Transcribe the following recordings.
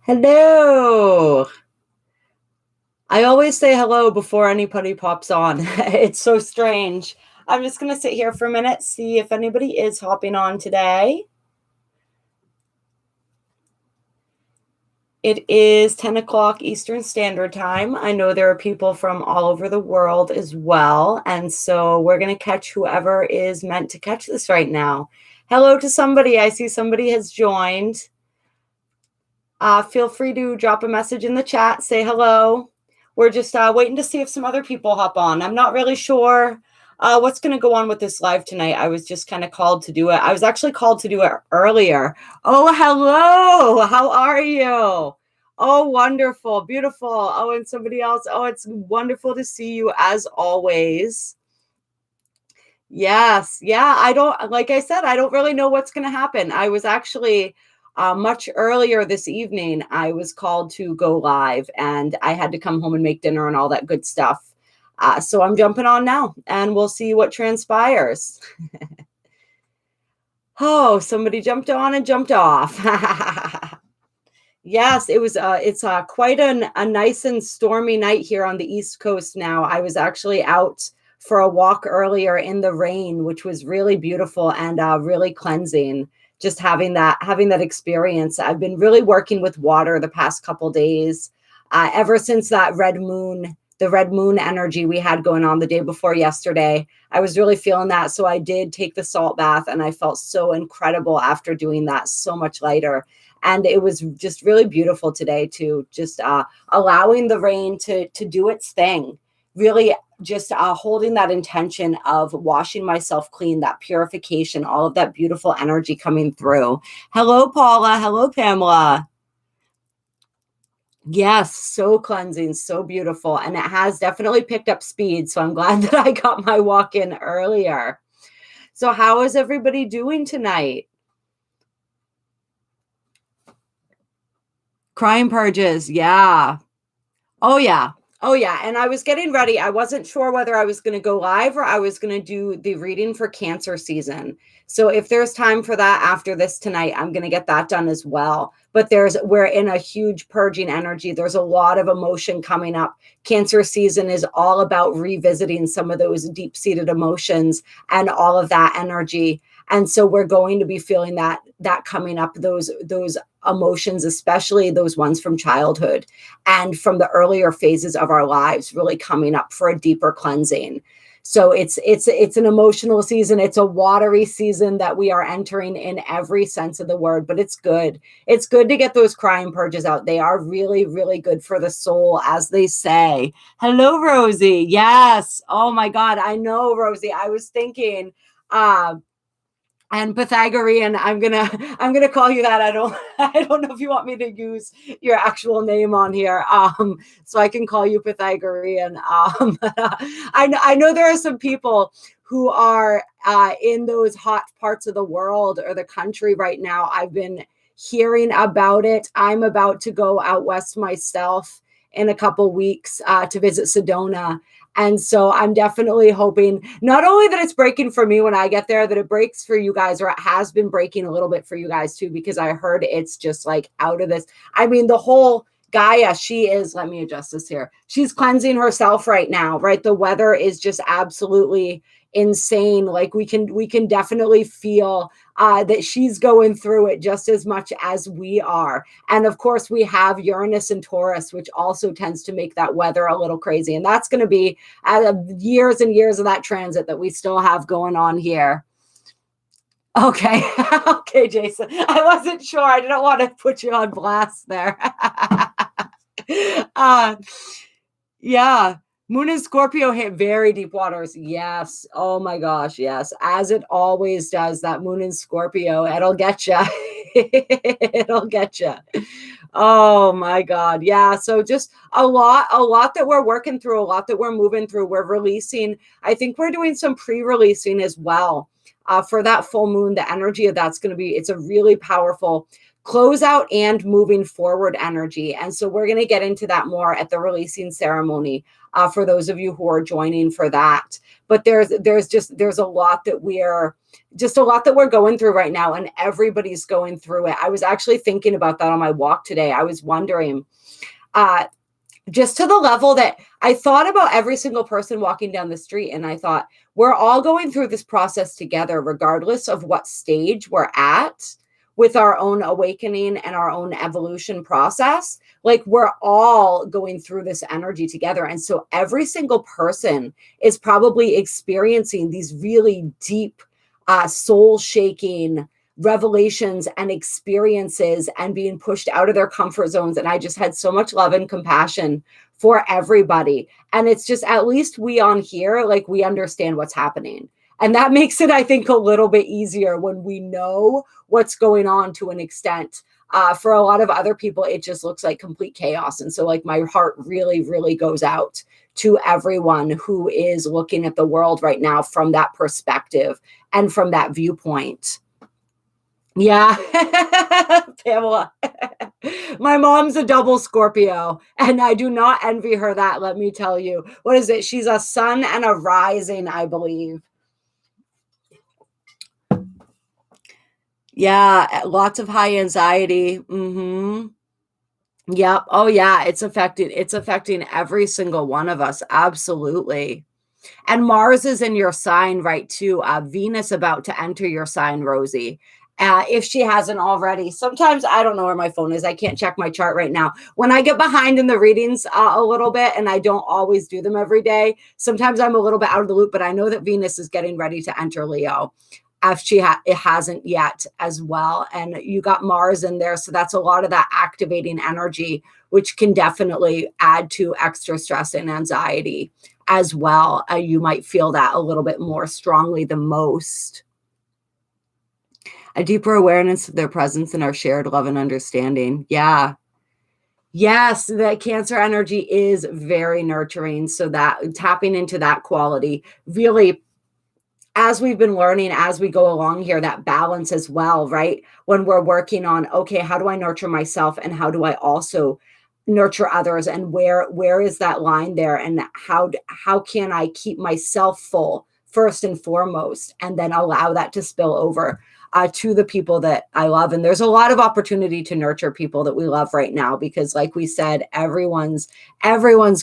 Hello. I always say hello before anybody pops on. It's so strange. I'm just going to sit here for a minute, see if anybody is hopping on today. It is 10 o'clock Eastern Standard Time. I know there are people from all over the world as well. And so we're going to catch whoever is meant to catch this right now. Hello to somebody. I see somebody has joined. Feel free to drop a message in the chat, say hello. We're just waiting to see if some other people hop on. I'm not really sure what's going to go on with this live tonight. I was just kind of called to do it. I was actually called to do it earlier. Oh, hello. How are you? Oh, wonderful. Beautiful. Oh, and somebody else. Oh, it's wonderful to see you as always. Yes. Yeah. Like I said, I don't really know what's going to happen. I was actually much earlier this evening, I was called to go live and I had to come home and make dinner and all that good stuff. So I'm jumping on now and we'll see what transpires. Oh, somebody jumped on and jumped off. Yes, it's quite a nice and stormy night here on the East Coast now. I was actually out for a walk earlier in the rain, which was really beautiful and really cleansing. Just having that experience. I've been really working with water the past couple days, ever since the red moon energy we had going on the day before yesterday. I was really feeling that. So I did take the salt bath and I felt so incredible after doing that, so much lighter. And it was just really beautiful today to just allowing the rain to do its thing, really just holding that intention of washing myself clean, that purification, all of that beautiful energy coming through. Hello, Paula. Hello, Pamela. Yes, so cleansing, so beautiful. And it has definitely picked up speed. So I'm glad that I got my walk in earlier. So how is everybody doing tonight? Crime purges. Yeah. Oh, yeah. Oh, yeah. And I was getting ready. I wasn't sure whether I was going to go live or I was going to do the reading for Cancer season. So if there's time for that after this tonight, I'm going to get that done as well. But we're in a huge purging energy. There's a lot of emotion coming up. Cancer season is all about revisiting some of those deep-seated emotions and all of that energy. And so we're going to be feeling that coming up, those emotions, especially those ones from childhood and from the earlier phases of our lives, really coming up for a deeper cleansing. So it's an emotional season. It's a watery season that we are entering in every sense of the word, but it's good. It's good to get those crime purges out. They are really, really good for the soul, as they say. Hello, Rosie. Yes. Oh my God. I know, Rosie. I was thinking, and Pythagorean, I'm gonna call you that. I don't know if you want me to use your actual name on here, so I can call you Pythagorean. I know there are some people who are in those hot parts of the world or the country right now. I've been hearing about it. I'm about to go out west myself in a couple weeks to visit Sedona. And so I'm definitely hoping not only that it's breaking for me when I get there, that it breaks for you guys, or it has been breaking a little bit for you guys too, because I heard it's just like out of this. I mean, the whole Gaia, let me adjust this here. She's cleansing herself right now, right? The weather is just absolutely insane. Like we can definitely feel that she's going through it just as much as we are. And of course, we have Uranus and Taurus, which also tends to make that weather a little crazy. And that's going to be years and years of that transit that we still have going on here. Okay. Okay, Jason. I wasn't sure. I didn't want to put you on blast there. Yeah. Moon in Scorpio hit very deep waters. Yes. Oh my gosh. Yes. As it always does, that moon in Scorpio, it'll get you. It'll get you. Oh my God. Yeah. So just a lot that we're working through, a lot that we're moving through. We're releasing. I think we're doing some pre-releasing as well for that full moon. The energy of that's going to be, it's a really powerful closeout and moving forward energy. And so we're going to get into that more at the releasing ceremony for those of you who are joining for that. But there's a lot that we're going through right now, and everybody's going through it. I was actually thinking about that on my walk today. I was wondering, just to the level that I thought about every single person walking down the street, and I thought, we're all going through this process together, regardless of what stage we're at with our own awakening and our own evolution process. Like, we're all going through this energy together. And so every single person is probably experiencing these really deep, soul-shaking revelations and experiences and being pushed out of their comfort zones. And I just had so much love and compassion for everybody. And it's just, at least we on here, like, we understand what's happening. And that makes it, I think, a little bit easier when we know what's going on to an extent. For a lot of other people, it just looks like complete chaos. And so, like, my heart really, really goes out to everyone who is looking at the world right now from that perspective and from that viewpoint. Yeah, Pamela. My mom's a double Scorpio, and I do not envy her that, let me tell you. What is it? She's a sun and a rising, I believe. Yeah, lots of high anxiety. Yep. Oh yeah, it's affecting every single one of us. Absolutely. And Mars is in your sign, right, too. Venus about to enter your sign, Rosie. If she hasn't already. Sometimes I don't know where my phone is. I can't check my chart right now. When I get behind in the readings a little bit, and I don't always do them every day, sometimes I'm a little bit out of the loop, but I know that Venus is getting ready to enter Leo. If it hasn't yet as well. And you got Mars in there. So that's a lot of that activating energy, which can definitely add to extra stress and anxiety as well. You might feel that a little bit more strongly than most. A deeper awareness of their presence and our shared love and understanding. Yeah. Yes, that Cancer energy is very nurturing. So that tapping into that quality really, as we've been learning as we go along here, that balance as well, right? When we're working on, okay, how do I nurture myself and how do I also nurture others, and where is that line there, and how can I keep myself full first and foremost, and then allow that to spill over to the people that I love. And there's a lot of opportunity to nurture people that we love right now, because like we said, everyone's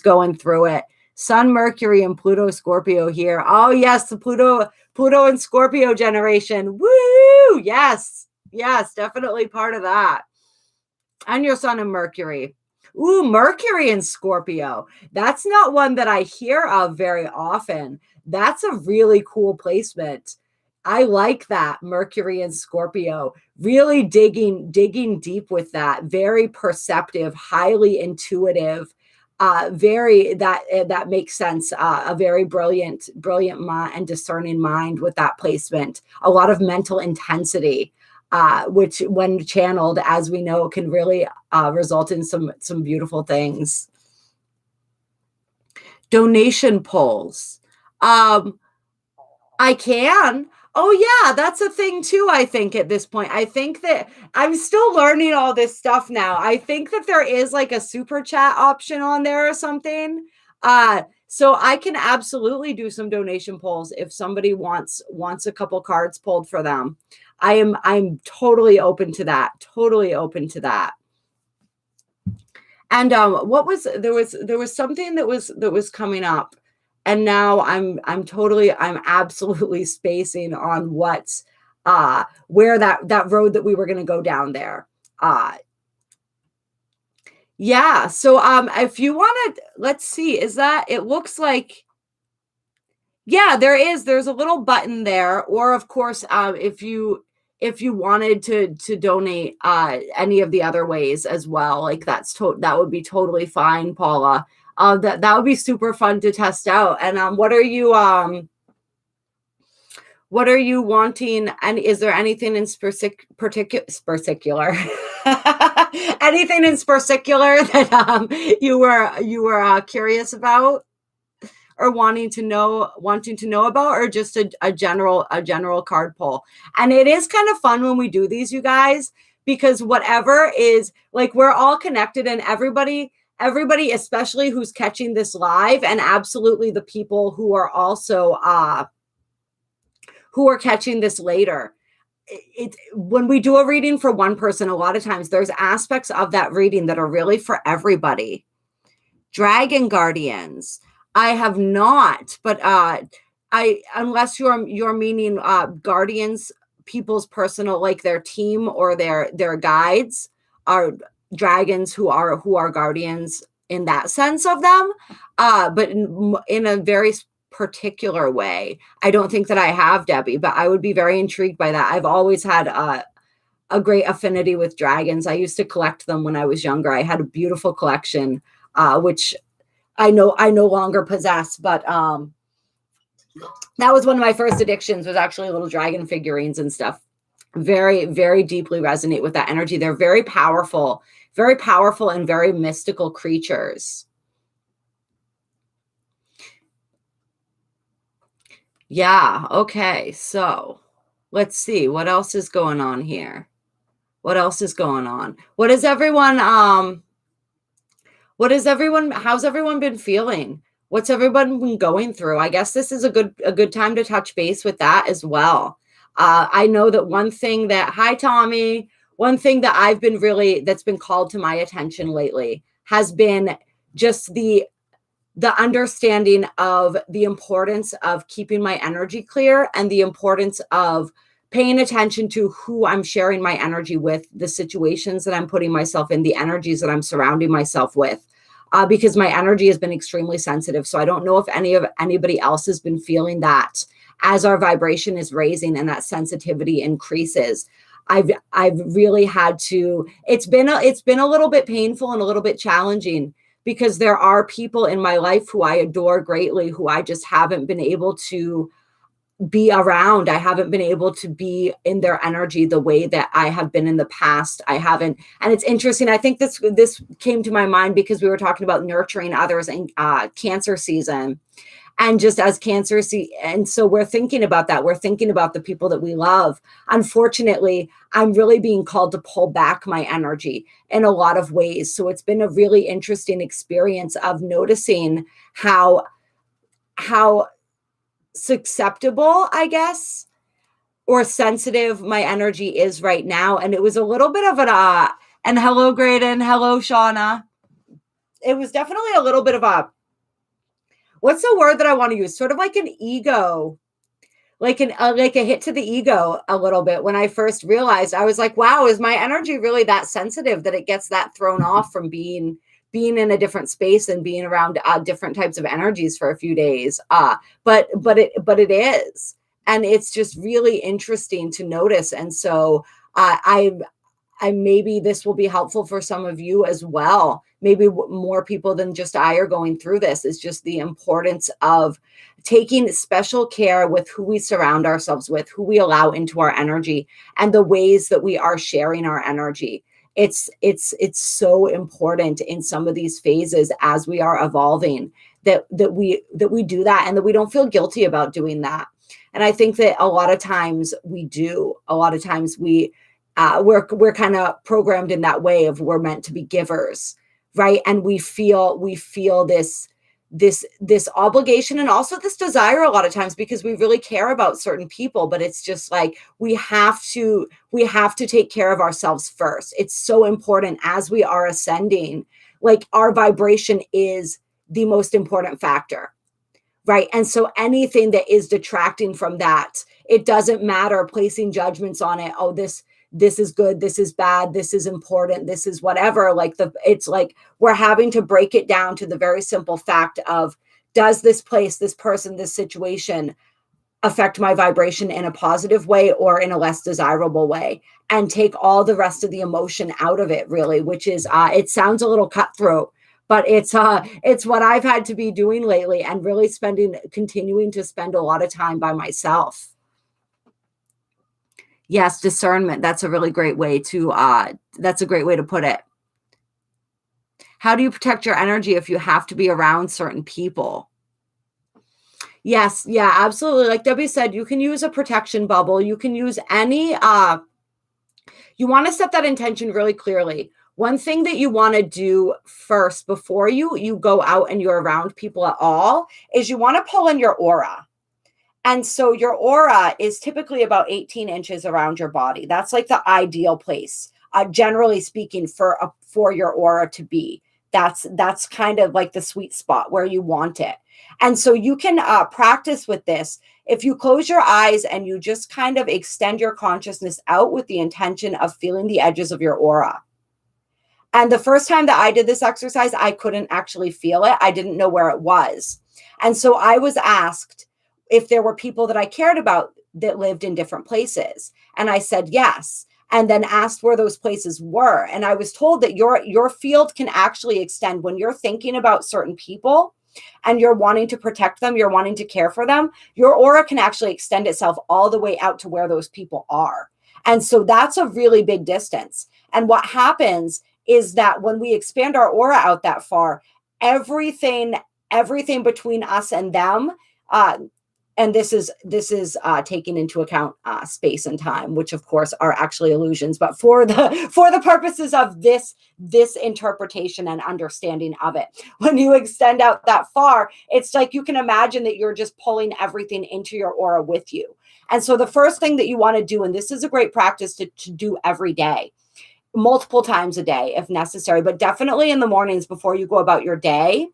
going through it. Sun, Mercury, and Pluto, Scorpio here. Oh yes, the Pluto and Scorpio generation. Woo! Yes, definitely part of that. And your Sun and Mercury. Ooh, Mercury and Scorpio. That's not one that I hear of very often. That's a really cool placement. I like that. Mercury and Scorpio. Really digging deep with that. Very perceptive, highly intuitive. That makes sense. A very brilliant mind and discerning mind with that placement. A lot of mental intensity, which when channeled, as we know, can really result in some beautiful things. Donation polls. I can. Oh yeah, that's a thing too, I think, at this point. I think that I'm still learning all this stuff now. I think that there is like a super chat option on there or something. So I can absolutely do some donation polls if somebody wants a couple cards pulled for them. I'm totally open to that. Totally open to that. And there was something that was coming up. And now I'm absolutely spacing on what's where that road that we were going to go down there. Yeah. So if you want to, let's see, it looks like, yeah, there's a little button there. Or of course, if you wanted to donate any of the other ways as well, like that would be totally fine, Paula. That would be super fun to test out. And what are you wanting? And is there anything in particular anything in particular that you were curious about or wanting to know about, or just a general card pull? And it is kind of fun when we do these, you guys, because whatever is like, we're all connected, and everybody, especially who's catching this live, and absolutely the people who are also who are catching this later. When we do a reading for one person, a lot of times there's aspects of that reading that are really for everybody. Dragon guardians. I have not, but unless you're meaning guardians, people's personal, like their team or their guides are dragons who are guardians in that sense of them, but in a very particular way. I don't think that I have, Debbie, but I would be very intrigued by that. I've always had a great affinity with dragons. I used to collect them when I was younger. I had a beautiful collection, which I no longer possess, but that was one of my first addictions, was actually little dragon figurines and stuff. Very, very deeply resonate with that energy. They're very powerful and very mystical creatures. Yeah, okay. So let's see what else is going on here. What else is going on? How's everyone been feeling? What's everyone been going through? I guess this is a good time to touch base with that as well. I know that hi Tommy, one thing that that's been called to my attention lately has been just the understanding of the importance of keeping my energy clear, and the importance of paying attention to who I'm sharing my energy with, the situations that I'm putting myself in, the energies that I'm surrounding myself with, because my energy has been extremely sensitive. So I don't know if anybody else has been feeling that as our vibration is raising and that sensitivity increases. I've really had to, it's been a little bit painful and a little bit challenging, because there are people in my life who I adore greatly, who I just haven't been able to be around. I haven't been able to be in their energy the way that I have been in the past. I haven't. And it's interesting. I think this came to my mind because we were talking about nurturing others in Cancer season. And just as Cancer and so we're thinking about that. We're thinking about the people that we love. Unfortunately, I'm really being called to pull back my energy in a lot of ways. So it's been a really interesting experience of noticing how susceptible, I guess, or sensitive my energy is right now. And it was a little bit of an and hello Graydon, hello Shauna. It was definitely a little bit of a, what's the word that I want to use? Sort of like an ego, like a hit to the ego a little bit. When I first realized, I was like, wow, is my energy really that sensitive that it gets that thrown off from being in a different space and being around different types of energies for a few days? But it is. And it's just really interesting to notice. And so I maybe this will be helpful for some of you as well. Maybe more people than just I are going through this. Is just the importance of taking special care with who we surround ourselves with, who we allow into our energy, and the ways that we are sharing our energy. It's so important in some of these phases as we are evolving that we do that, and that we don't feel guilty about doing that. And I think that a lot of times we do. A lot of times we're kind of programmed in that way of we're meant to be givers, right? And we feel this obligation, and also this desire a lot of times, because we really care about certain people. But it's just like we have to take care of ourselves first. It's so important as we are ascending. Like, our vibration is the most important factor, right? And so anything that is detracting from that, it doesn't matter placing judgments on it. Oh, this is good, this is bad, this is important, this is whatever. It's like we're having to break it down to the very simple fact of, does this place, this person, this situation affect my vibration in a positive way or in a less desirable way? And take all the rest of the emotion out of it, really, which is, it sounds a little cutthroat, but it's what I've had to be doing lately, and really continuing to spend a lot of time by myself. Yes, discernment. That's a really great way to put it. How do you protect your energy if you have to be around certain people? Yes, yeah, absolutely. Like Debbie said, you can use a protection bubble. You can use any You want to set that intention really clearly. One thing that you want to do first before you go out and you're around people at all is you want to pull in your aura. And so your aura is typically about 18 inches around your body. That's like the ideal place, generally speaking, for your aura to be. That's kind of like the sweet spot where you want it. And so you can practice with this. If you close your eyes and you just kind of extend your consciousness out with the intention of feeling the edges of your aura. And the first time that I did this exercise, I couldn't actually feel it. I didn't know where it was. And so I was asked if there were people that I cared about that lived in different places. And I said yes. And then asked where those places were. And I was told that your field can actually extend when you're thinking about certain people and you're wanting to protect them, you're wanting to care for them, your aura can actually extend itself all the way out to where those people are. And so that's a really big distance. And what happens is that when we expand our aura out that far, everything between us and them, and this is taking into account space and time, which of course are actually illusions, but for the purposes of this interpretation and understanding of it, when you extend out that far, it's like you can imagine that you're just pulling everything into your aura with you. And so the first thing that you want to do, and this is a great practice to do every day, multiple times a day if necessary, but definitely in the mornings before you go about your day,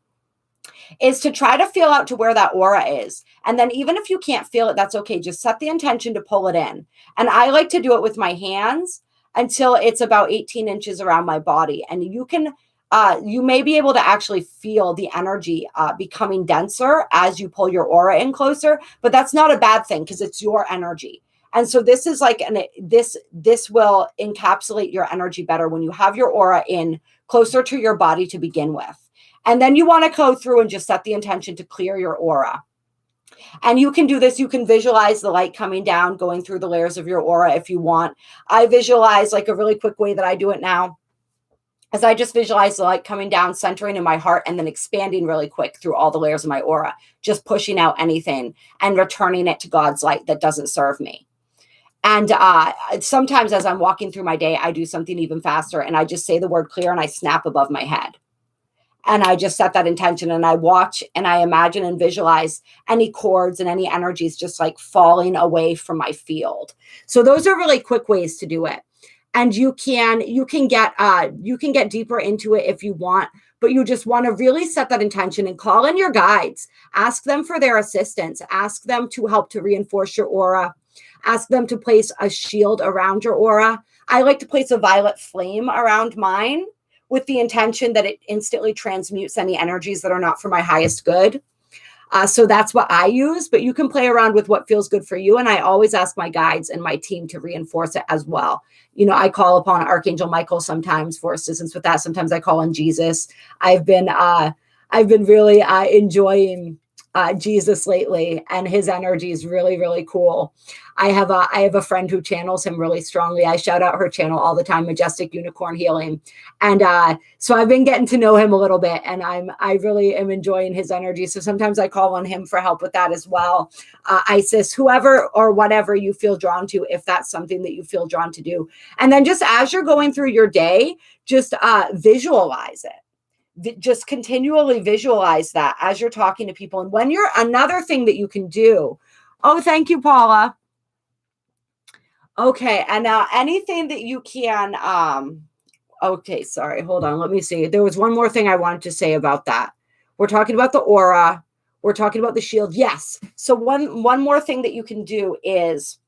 is to try to feel out to where that aura is. And then even if you can't feel it, that's okay. Just set the intention to pull it in. And I like to do it with my hands until it's about 18 inches around my body. And you may be able to actually feel the energy becoming denser as you pull your aura in closer, but that's not a bad thing because it's your energy. And so this is like, this will encapsulate your energy better when you have your aura in closer to your body to begin with. And then you want to go through and just set the intention to clear your aura. And you can do this. You can visualize the light coming down, going through the layers of your aura if you want. I visualize, like a really quick way that I do it now, as I just visualize the light coming down, centering in my heart, and then expanding really quick through all the layers of my aura, just pushing out anything and returning it to God's light that doesn't serve me. And sometimes as I'm walking through my day, I do something even faster and I just say the word clear and I snap above my head. And I just set that intention and I watch and I imagine and visualize any cords and any energies just like falling away from my field. So those are really quick ways to do it. And you can get deeper into it if you want, but you just want to really set that intention and call in your guides. Ask them for their assistance. Ask them to help to reinforce your aura. Ask them to place a shield around your aura. I like to place a violet flame around mine, with the intention that it instantly transmutes any energies that are not for my highest good. So that's what I use, but you can play around with what feels good for you. And I always ask my guides and my team to reinforce it as well. You know, I call upon Archangel Michael sometimes for assistance with that. Sometimes I call on Jesus. I've been really enjoying Jesus lately, and his energy is really, really cool. I have a friend who channels him really strongly. I shout out her channel all the time, Majestic Unicorn Healing. And so I've been getting to know him a little bit, and I really am enjoying his energy. So sometimes I call on him for help with that as well. Isis, whoever or whatever you feel drawn to, if that's something that you feel drawn to do. And then just as you're going through your day, just visualize it. Just continually visualize that as you're talking to people. And when you're, another thing that you can do. Oh, thank you, Paula. Okay. And now anything that you can, okay, sorry, hold on. Let me see. There was one more thing I wanted to say about that. We're talking about the aura. We're talking about the shield. Yes. So one more thing that you can do is,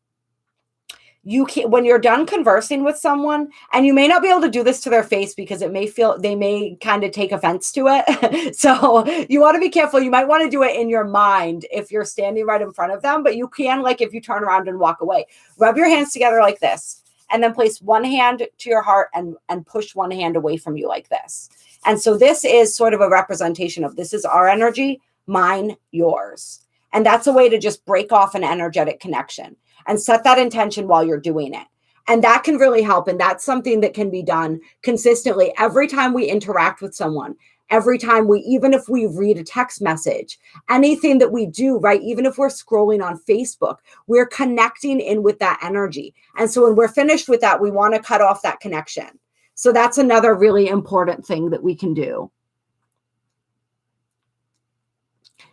you can, when you're done conversing with someone, and you may not be able to do this to their face because they may kind of take offense to it. So you want to be careful. You might want to do it in your mind if you're standing right in front of them, but you can, like if you turn around and walk away, rub your hands together like this, and then place one hand to your heart and push one hand away from you like this. And so this is sort of a representation of, this is our energy, mine, yours. And that's a way to just break off an energetic connection. And set that intention while you're doing it. And that can really help. And that's something that can be done consistently every time we interact with someone. every time even if we read a text message, anything that we do, right? Even if we're scrolling on Facebook, we're connecting in with that energy. And so when we're finished with that, we want to cut off that connection. So that's another really important thing that we can do.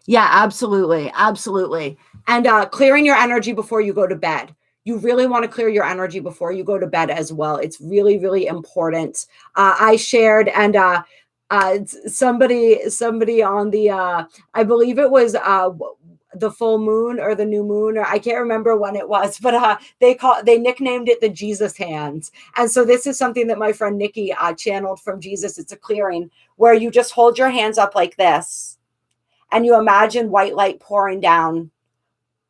Yeah, absolutely. Absolutely. And clearing your energy before you go to bed. You really want to clear your energy before you go to bed as well. It's really, really important. I shared, and somebody on the, I believe it was the full moon or the new moon, or I can't remember when it was, but they nicknamed it the Jesus hands. And so this is something that my friend Nikki channeled from Jesus. It's a clearing where you just hold your hands up like this, and you imagine white light pouring down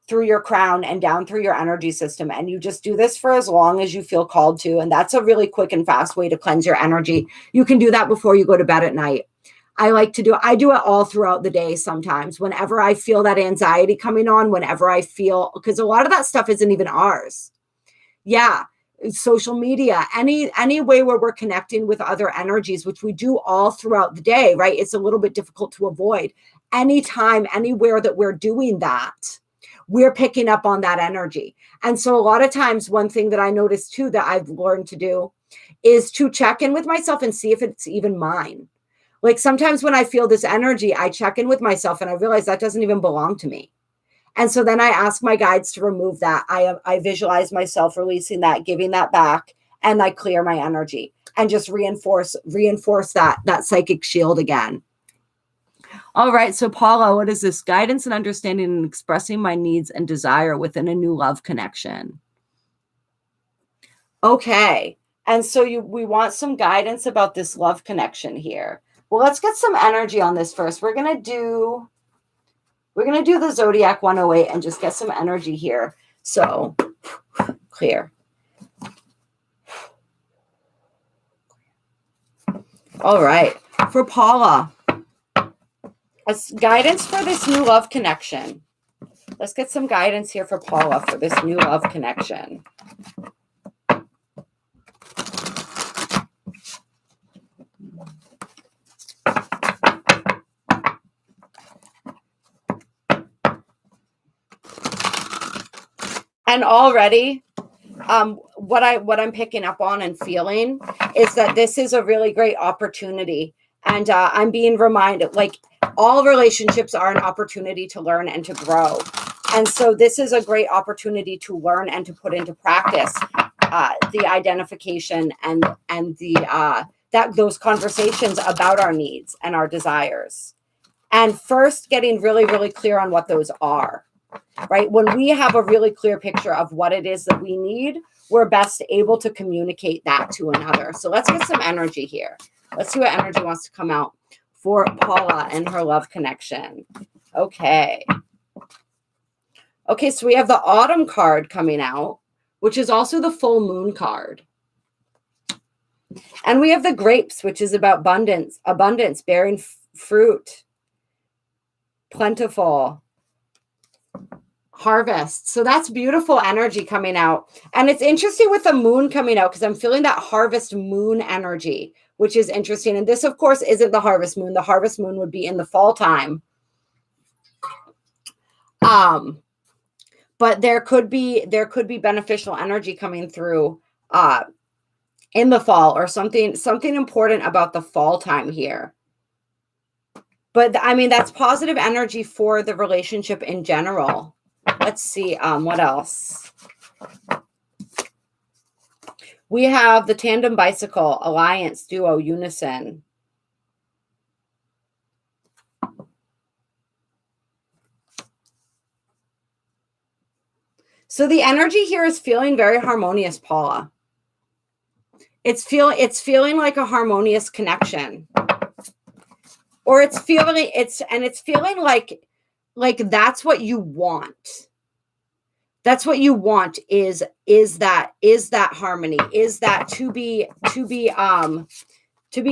through your crown and down through your energy system. And you just do this for as long as you feel called to. And that's a really quick and fast way to cleanse your energy. You can do that before you go to bed at night. I do it all throughout the day sometimes. Whenever I feel that anxiety coming on, whenever I feel, because a lot of that stuff isn't even ours. Yeah. Social media, any way where we're connecting with other energies, which we do all throughout the day, right? It's a little bit difficult to avoid. Anytime, anywhere that we're doing that, we're picking up on that energy. And so a lot of times, one thing that I noticed too, that I've learned to do, is to check in with myself and see if it's even mine. Like sometimes when I feel this energy, I check in with myself and I realize that doesn't even belong to me. And so then I ask my guides to remove that. I visualize myself releasing that, giving that back, and I clear my energy and just reinforce that psychic shield again. All right. So Paula, what is this? Guidance and understanding and expressing my needs and desire within a new love connection. Okay. And so we want some guidance about this love connection here. Well, let's get some energy on this first. We're going to do the Zodiac 108 and just get some energy here. So clear. All right. For Paula, guidance for this new love connection. Let's get some guidance here for Paula for this new love connection. And already, what I'm picking up on and feeling is that this is a really great opportunity. And I'm being reminded, like, all relationships are an opportunity to learn and to grow. And so this is a great opportunity to learn and to put into practice the identification and those conversations about our needs and our desires. And first getting really, really clear on what those are, right? When we have a really clear picture of what it is that we need, we're best able to communicate that to another. So let's get some energy here. Let's see what energy wants to come out for Paula and her love connection. Okay. Okay, so we have the Autumn card coming out, which is also the full moon card. And we have the Grapes, which is about abundance, bearing fruit, plentiful, harvest. So that's beautiful energy coming out. And it's interesting with the moon coming out because I'm feeling that harvest moon energy, which is interesting. And this, of course, isn't the harvest moon. The harvest moon would be in the fall time. But there could be beneficial energy coming through in the fall, or something important about the fall time here. But I mean, that's positive energy for the relationship in general. Let's see, what else? We have the tandem bicycle, alliance, duo, unison. So the energy here is feeling very harmonious, Paula. It's feeling like a harmonious connection. Or it's feeling like that's what you want. That's what you want is that harmony, is that to be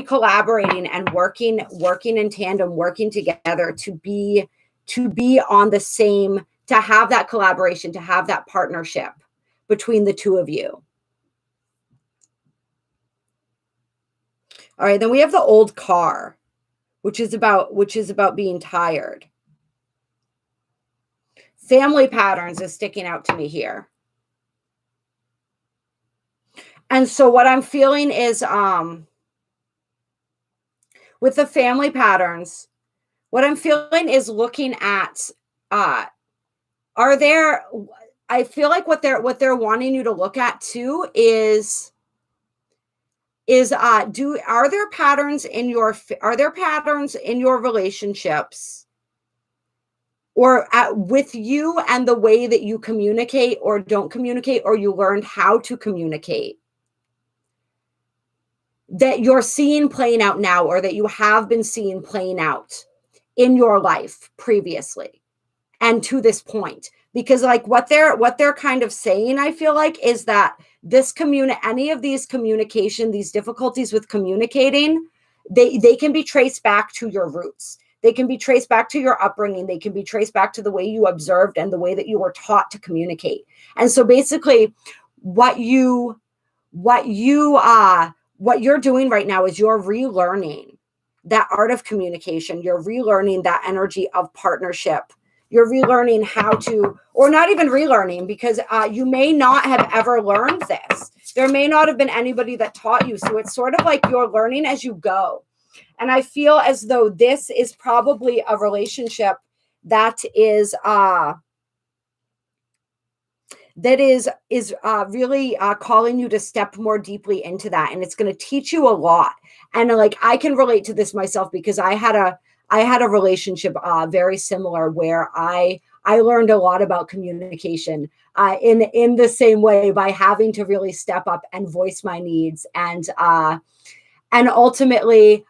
collaborating and working in tandem, working together, to be on the same, to have that collaboration, to have that partnership between the two of you. All right, then we have the Old car, which is about being tired. Family patterns is sticking out to me here. And so what I'm feeling is with the family patterns, what I'm feeling is looking at are there, I feel like what they're wanting you to look at too is are there patterns in your relationships or with you and the way that you communicate or don't communicate, or you learned how to communicate, that you're seeing playing out now, or that you have been seeing playing out in your life previously and to this point? Because like what they're kind of saying, I feel like, is that any of these these difficulties with communicating, they can be traced back to your roots. They can be traced back to your upbringing. They can be traced back to the way you observed and the way that you were taught to communicate. And so basically what you're doing right now is you're relearning that art of communication. You're relearning that energy of partnership. You're relearning how to, or not even relearning, because you may not have ever learned this. There may not have been anybody that taught you. So it's sort of like you're learning as you go. And I feel as though this is probably a relationship that is really calling you to step more deeply into that. And it's going to teach you a lot. And like, I can relate to this myself, because I had a relationship very similar, where I learned a lot about communication in the same way, by having to really step up and voice my needs. And ultimately,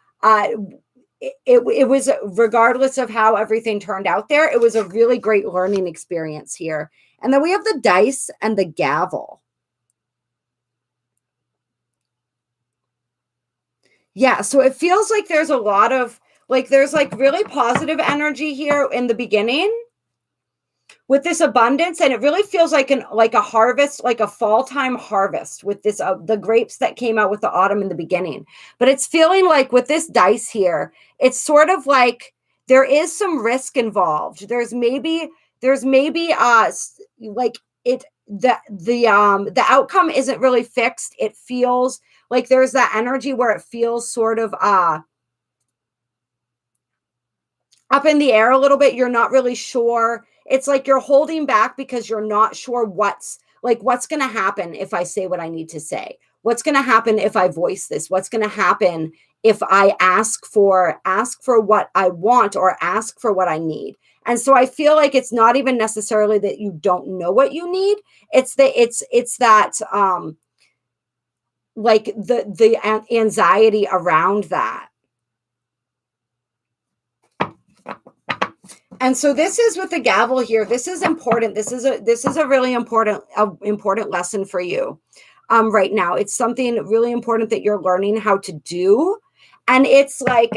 it was, regardless of how everything turned out there, it was a really great learning experience here. And then we have the dice and the gavel. Yeah, so it feels like there's a lot of, like, there's like really positive energy here in the beginning with this abundance, and it really feels like a harvest, like a fall time harvest, with this the grapes that came out with the autumn in the beginning. But it's feeling like with this dice here, it's sort of like there is some risk involved. There's maybe like the outcome isn't really fixed. It feels like there's that energy where it feels sort of up in the air a little bit. You're not really sure. It's like you're holding back because you're not sure what's going to happen if I say what I need to say. What's going to happen if I voice this? What's going to happen if I ask for what I want, or ask for what I need? And so I feel like it's not even necessarily that you don't know what you need. It's that like the anxiety around that. And so this is with the gavel here. This is important. This is a really important lesson for you right now. It's something really important that you're learning how to do. And it's like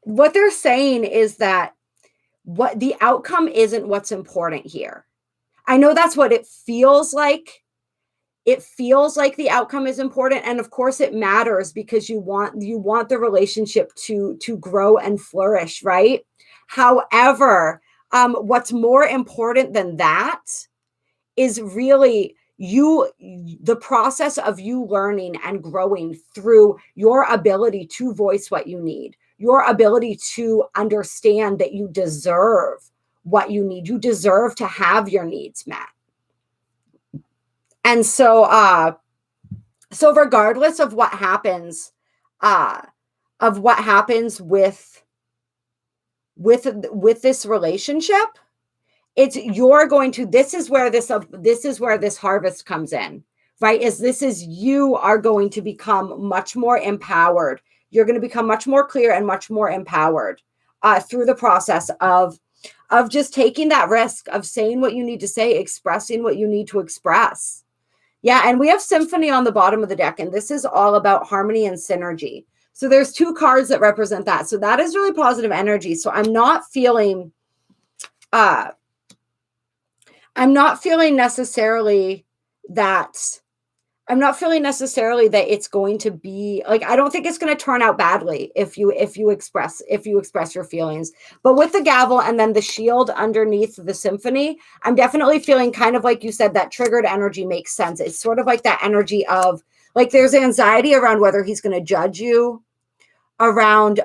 what they're saying is that what the outcome isn't what's important here. I know that's what it feels like. It feels like the outcome is important, and of course it matters, because you want the relationship to grow and flourish, right? However, what's more important than that is really the process of you learning and growing through your ability to voice what you need, your ability to understand that you deserve what you need. You deserve to have your needs met. And so regardless of what happens, with this relationship, this is where this harvest comes in, right? You are going to become much more empowered. You're going to become much more clear and much more empowered through the process of just taking that risk of saying what you need to say, expressing what you need to express. Yeah, and we have Symphony on the bottom of the deck, and this is all about harmony and synergy. So there's 2 cards that represent that. So that is really positive energy. So I'm not feeling necessarily that I'm not feeling necessarily that it's going to be like, I don't think it's going to turn out badly if you express your feelings. But with the gavel and then the shield underneath the symphony, I'm definitely feeling kind of like you said, that triggered energy makes sense. It's sort of like that energy of like there's anxiety around whether he's going to judge you, around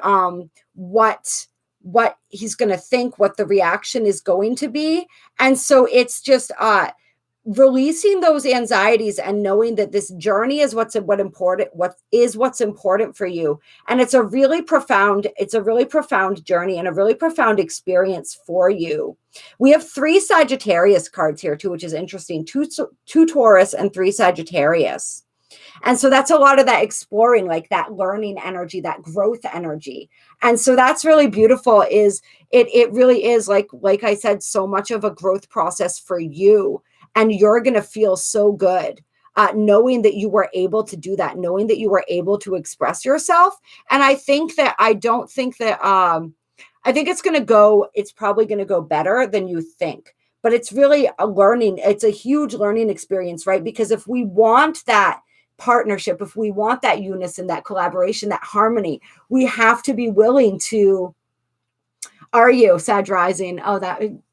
what he's going to think, what the reaction is going to be. And so it's just releasing those anxieties and knowing that this journey is what's important for you. And it's a really profound journey and a really profound experience for you. We have 3 Sagittarius cards here too, which is interesting. Two Taurus and 3 Sagittarius. And so that's a lot of that exploring, like that learning energy, that growth energy. And so that's really beautiful. It really is like I said, so much of a growth process for you. And you're going to feel so good knowing that you were able to do that, knowing that you were able to express yourself. And I think it's probably going to go better than you think. But it's really it's a huge learning experience, right? Because if we want that partnership, if we want that unison, that collaboration, that harmony, we have to be willing to. Are you Sag rising? Oh,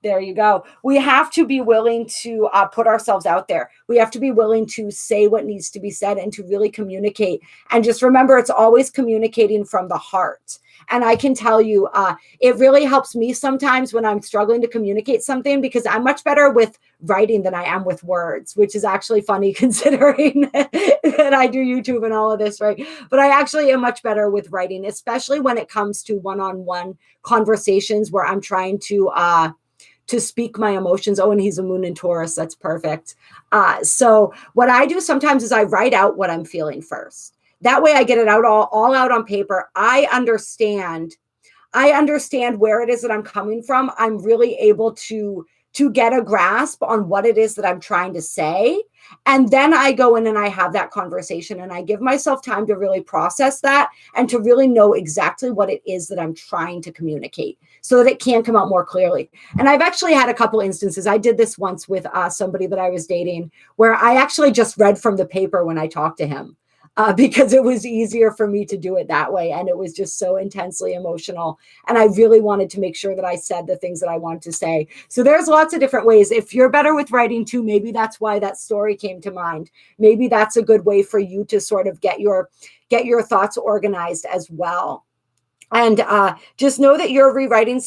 there you go. We have to be willing to put ourselves out there. We have to be willing to say what needs to be said and to really communicate. And just remember, it's always communicating from the heart. And I can tell you, it really helps me sometimes when I'm struggling to communicate something, because I'm much better with writing than I am with words, which is actually funny considering that I do YouTube and all of this, right? But I actually am much better with writing, especially when it comes to one-on-one conversations where I'm trying to speak my emotions. Oh, and he's a moon in Taurus. That's perfect. So what I do sometimes is I write out what I'm feeling first. That way I get it out all out on paper. I understand where it is that I'm coming from. I'm really able to get a grasp on what it is that I'm trying to say. And then I go in and I have that conversation and I give myself time to really process that and to really know exactly what it is that I'm trying to communicate so that it can come out more clearly. And I've actually had a couple instances. I did this once with somebody that I was dating where I actually just read from the paper when I talked to him. Because it was easier for me to do it that way. And it was just so intensely emotional. And I really wanted to make sure that I said the things that I wanted to say. So there's lots of different ways. If you're better with writing too, maybe that's why that story came to mind. Maybe that's a good way for you to sort of get your thoughts organized as well. And just know that you're rewriting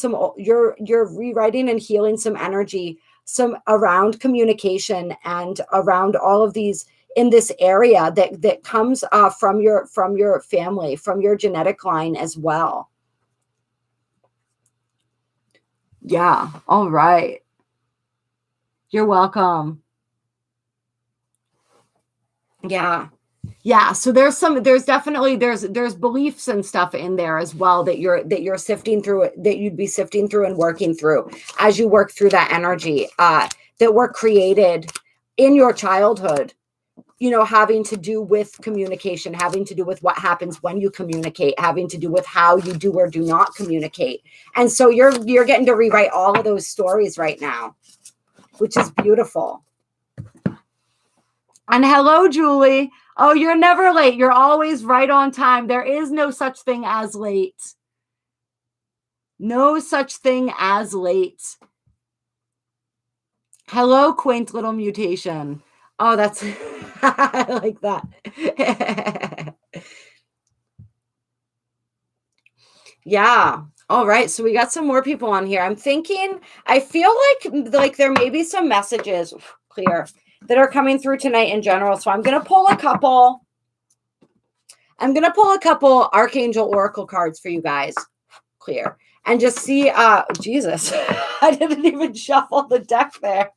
and healing some energy, some around communication and around all of these in this area that comes from your family, from your genetic line as well. Yeah. All right. You're welcome. Yeah. Yeah. So there's definitely beliefs and stuff in there as well that you're sifting through, that you'd be sifting through and working through as you work through that energy that were created in your childhood. Having to do with communication, having to do with what happens when you communicate, having to do with how you do or do not communicate. And so you're getting to rewrite all of those stories right now, which is beautiful. And hello, Julie. Oh, you're never late. You're always right on time. There is no such thing as late. No such thing as late. Hello, quaint little mutation. Oh, that's, I like that. Yeah. All right. So we got some more people on here. I'm thinking, I feel like there may be some messages clear that are coming through tonight in general. So I'm going to pull a couple Archangel Oracle cards for you guys. Clear. And just see, Jesus, I didn't even shuffle the deck there.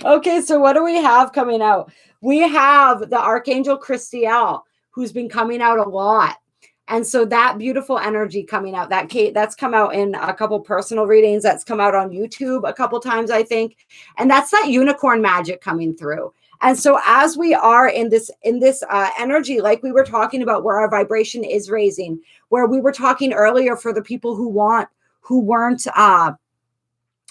Okay, so what do we have coming out? We have the Archangel Christiel, who's been coming out a lot. And so that beautiful energy coming out, that's come out in a couple personal readings. That's come out on YouTube a couple times, I think. And that's that unicorn magic coming through. And so as we are in this energy, like we were talking about, where our vibration is raising, where we were talking earlier for the people who weren't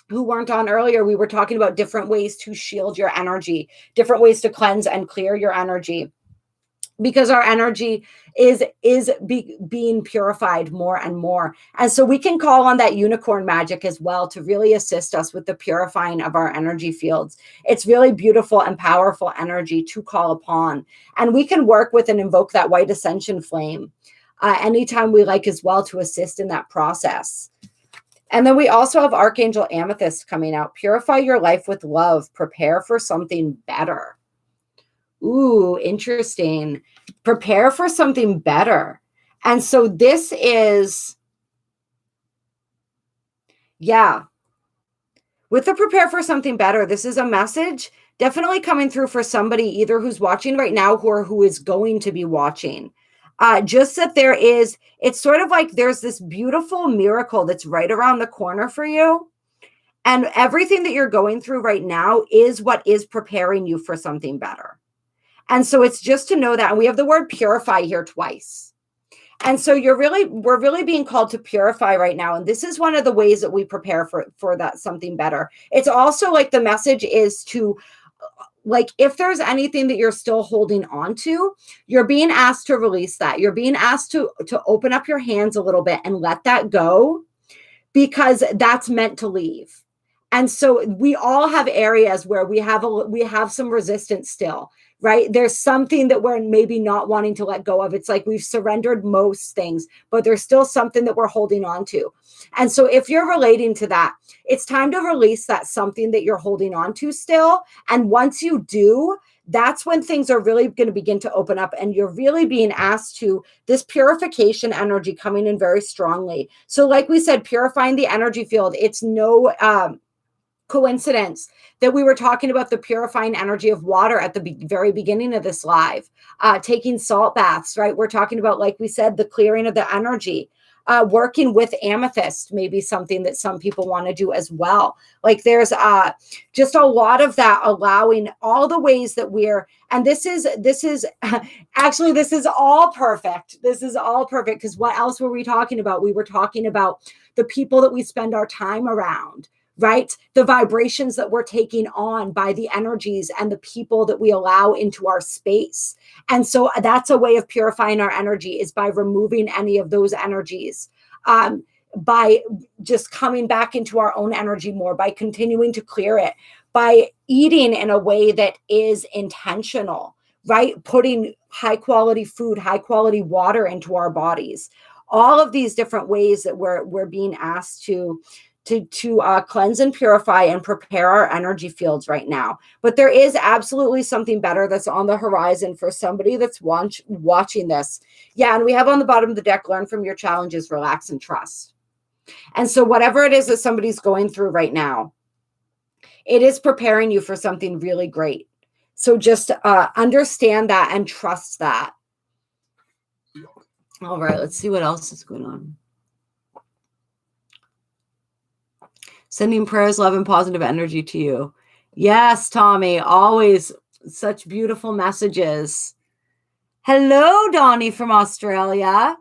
who weren't on earlier, we were talking about different ways to shield your energy, different ways to cleanse and clear your energy, because our energy is being purified more and more. And so we can call on that unicorn magic as well to really assist us with the purifying of our energy fields. It's really beautiful and powerful energy to call upon. And we can work with and invoke that white ascension flame anytime we like as well, to assist in that process. And then we also have Archangel Amethyst coming out. Purify your life with love. Prepare for something better. Ooh, interesting. Prepare for something better. And so this is, yeah, with the prepare for something better, this is a message definitely coming through for somebody either who's watching right now or who is going to be watching. Just that there is, it's sort of like there's this beautiful miracle that's right around the corner for you. And everything that you're going through right now is what is preparing you for something better. And so it's just to know that. And we have the word purify here twice. And so we're really being called to purify right now. And this is one of the ways that we prepare for that something better. It's also like the message is to, like, if there's anything that you're still holding on to, you're being asked to release that. You're being asked to open up your hands a little bit and let that go, because that's meant to leave. And so we all have areas where we have some resistance still, right? There's something that we're maybe not wanting to let go of. It's like we've surrendered most things, but there's still something that we're holding on to. And so if you're relating to that, it's time to release that something that you're holding on to still. And once you do, that's when things are really going to begin to open up, and you're really being asked to, this purification energy coming in very strongly. So like we said, purifying the energy field, it's no coincidence that we were talking about the purifying energy of water at the very beginning of this live, taking salt baths, right? We're talking about, like we said, the clearing of the energy. Working with amethyst may be something that some people want to do as well. Like there's just a lot of that, allowing all the ways that we're, and this is actually, this is all perfect. This is all perfect, because what else were we talking about? We were talking about the people that we spend our time around, right? The vibrations that we're taking on by the energies and the people that we allow into our space. And so that's a way of purifying our energy, is by removing any of those energies, by just coming back into our own energy more, by continuing to clear it, by eating in a way that is intentional, right? Putting high quality food, high quality water into our bodies. All of these different ways that we're being asked to cleanse and purify and prepare our energy fields right now. But there is absolutely something better that's on the horizon for somebody that's watching this. Yeah, and we have on the bottom of the deck, learn from your challenges, relax and trust. And so whatever it is that somebody's going through right now, it is preparing you for something really great. So just understand that and trust that. All right, let's see what else is going on. Sending prayers, love, and positive energy to you. Yes, Tommy, always such beautiful messages. Hello, Donnie from Australia.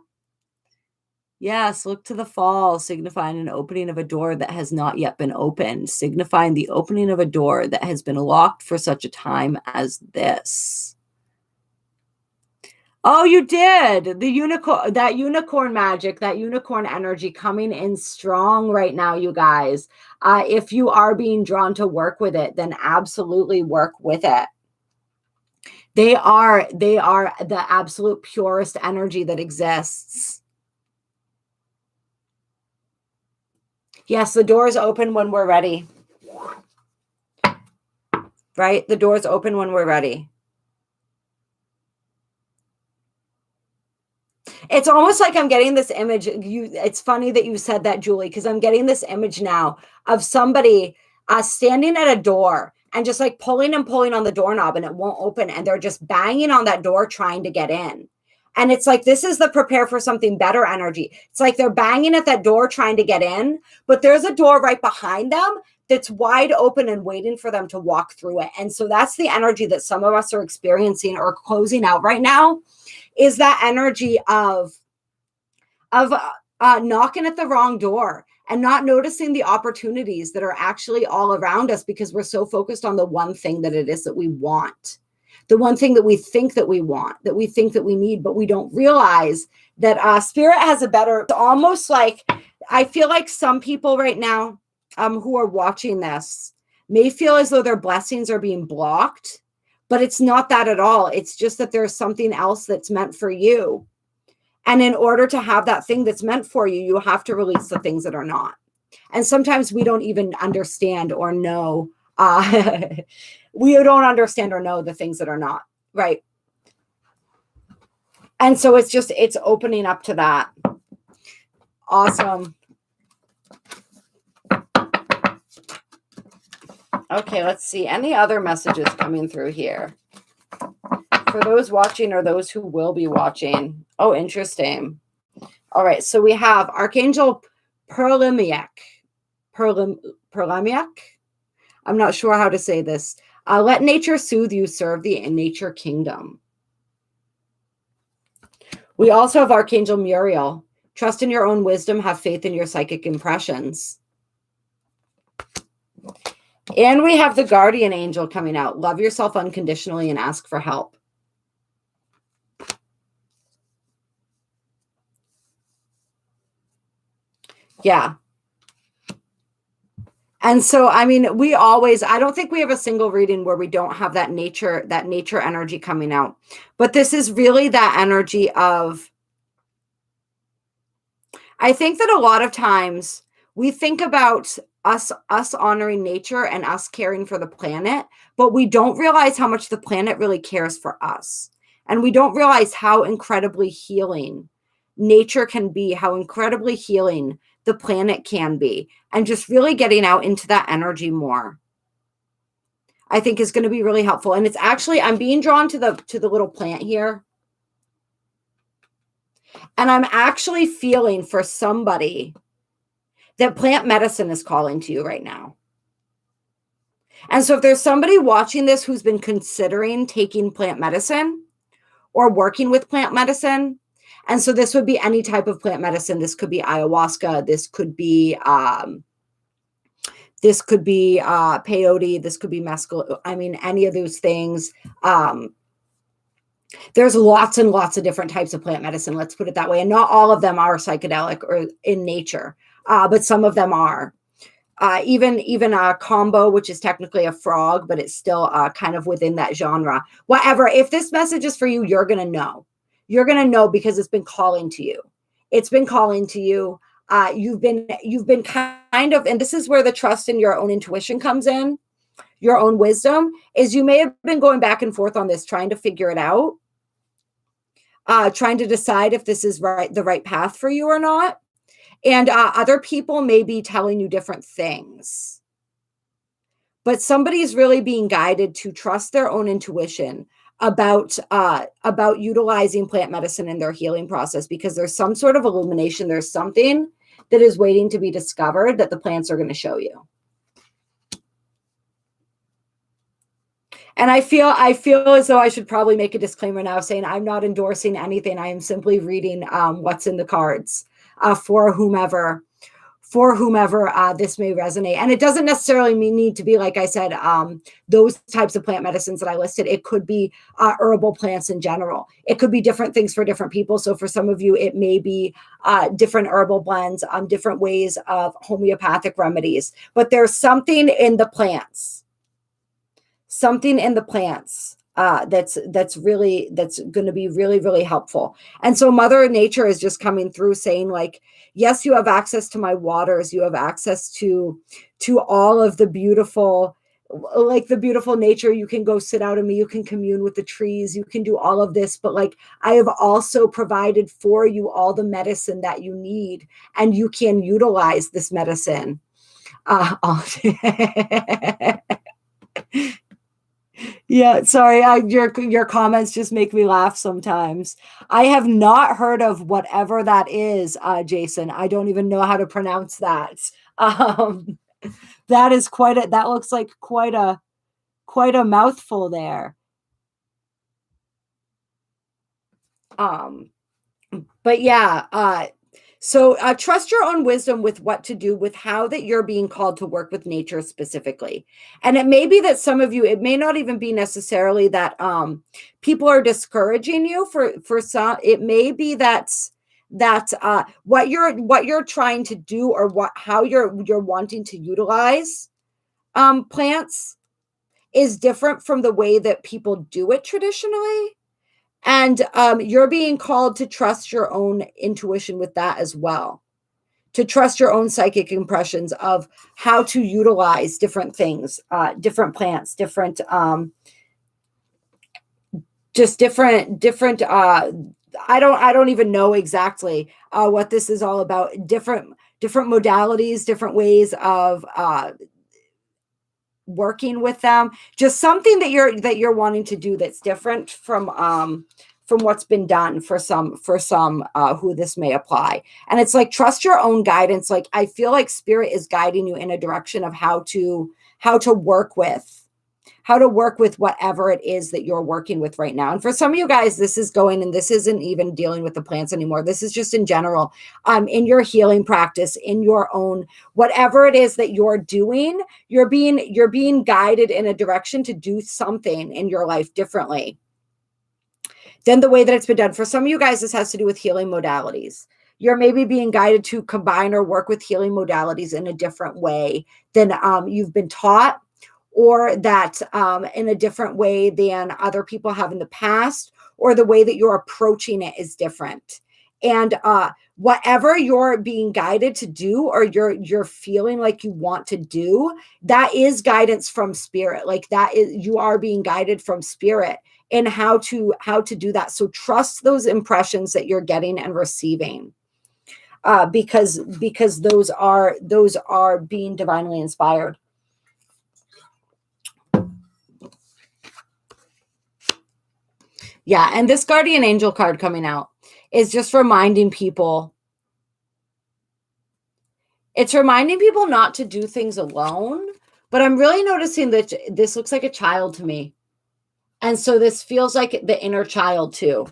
Yes, look to the fall, signifying an opening of a door that has not yet been opened, signifying the opening of a door that has been locked for such a time as this. Oh, you did. The unicorn, that unicorn magic, that unicorn energy coming in strong right now, you guys. If you are being drawn to work with it, then absolutely work with it. They are the absolute purest energy that exists. Yes, the doors open when we're ready. Right? The doors open when we're ready. It's almost like I'm getting this image. It's funny that you said that, Julie, because I'm getting this image now of somebody standing at a door and just like pulling and pulling on the doorknob and it won't open. And they're just banging on that door trying to get in. And it's like, this is the prepare for something better energy. It's like they're banging at that door trying to get in, but there's a door right behind them that's wide open and waiting for them to walk through it. And so that's the energy that some of us are experiencing or closing out right now, is that energy of knocking at the wrong door and not noticing the opportunities that are actually all around us because we're so focused on the one thing that it is that we want, the one thing that we think that we want, that we think that we need, but we don't realize that spirit has a better, almost like, I feel like some people right now who are watching this may feel as though their blessings are being blocked, but it's not that at all. It's just that there's something else that's meant for you. And in order to have that thing that's meant for you, you have to release the things that are not. And sometimes we don't even understand or know. We don't understand or know the things that are not, right? And so it's opening up to that. Awesome. Okay, let's see. Any other messages coming through here? For those watching or those who will be watching. Oh, interesting. All right, so we have Archangel Perlemiak. Perlemiak? I'm not sure how to say this. Let nature soothe you, serve the nature kingdom. We also have Archangel Muriel. Trust in your own wisdom, have faith in your psychic impressions. And we have the guardian angel coming out. Love yourself unconditionally and ask for help. Yeah. And so, I mean, I don't think we have a single reading where we don't have that nature energy coming out. But this is really that energy of, I think that a lot of times we think about us honoring nature and us caring for the planet, but we don't realize how much the planet really cares for us. And we don't realize how incredibly healing nature can be, how incredibly healing the planet can be. And just really getting out into that energy more, I think, is going to be really helpful. And it's actually, I'm being drawn to the little plant here. And I'm actually feeling for somebody that plant medicine is calling to you right now. And so if there's somebody watching this who's been considering taking plant medicine or working with plant medicine, and so this would be any type of plant medicine. This could be ayahuasca. This could be peyote. This could be mescal. I mean, any of those things. There's lots and lots of different types of plant medicine. Let's put it that way. And not all of them are psychedelic or in nature, but some of them are. Even a combo, which is technically a frog, but it's still kind of within that genre. Whatever. If this message is for you, you're going to know. You're going to know because it's been calling to you. It's been calling to you. You've been kind of, and this is where the trust in your own intuition comes in, your own wisdom, is you may have been going back and forth on this, trying to figure it out, trying to decide if this is the right path for you or not. And other people may be telling you different things. But somebody's really being guided to trust their own intuition about utilizing plant medicine in their healing process, because there's some sort of illumination. There's something that is waiting to be discovered that the plants are going to show you. And I feel as though I should probably make a disclaimer now saying I'm not endorsing anything. I am simply reading what's in the cards for whomever this may resonate. And it doesn't necessarily need to be, like I said, those types of plant medicines that I listed. It could be herbal plants in general. It could be different things for different people. So for some of you, it may be different herbal blends, different ways of homeopathic remedies. But there's something in the plants. That's going to be really, really helpful. And so Mother Nature is just coming through saying, like, yes, you have access to my waters. You have access to all of the beautiful, like the beautiful nature. You can go sit out in me. You can commune with the trees. You can do all of this. But like, I have also provided for you all the medicine that you need, and you can utilize this medicine. Yeah, sorry. Your comments just make me laugh sometimes. I have not heard of whatever that is, Jason. I don't even know how to pronounce that. That is that looks like quite a mouthful there. But yeah, So trust your own wisdom with what to do, with how that you're being called to work with nature specifically. And it may be that some of you, it may not even be necessarily that people are discouraging you for some. It may be that what you're trying to do, or how you're wanting to utilize plants is different from the way that people do it traditionally. And you're being called to trust your own intuition with that as well, to trust your own psychic impressions of how to utilize different things, different plants, different, just different. I don't even know exactly what this is all about. Different modalities, different ways of working with them. Just something that you're wanting to do that's different from what's been done for some who this may apply. And it's like, trust your own guidance. Like, I feel like spirit is guiding you in a direction of how to work with whatever it is that you're working with right now. And for some of you guys, this isn't even dealing with the plants anymore. This is just in general, in your healing practice, in your own, whatever it is that you're doing, you're being guided in a direction to do something in your life differently than the way that it's been done. For some of you guys, this has to do with healing modalities. You're maybe being guided to combine or work with healing modalities in a different way than you've been taught, or that in a different way than other people have in the past, or the way that you're approaching it is different. And whatever you're being guided to do, or you're feeling like you want to do, that is guidance from spirit. Like, you are being guided from spirit in how to do that. So trust those impressions that you're getting and receiving, because those are being divinely inspired. Yeah, and this guardian angel card coming out is just reminding people. It's reminding people not to do things alone, but I'm really noticing that this looks like a child to me. And so this feels like the inner child too.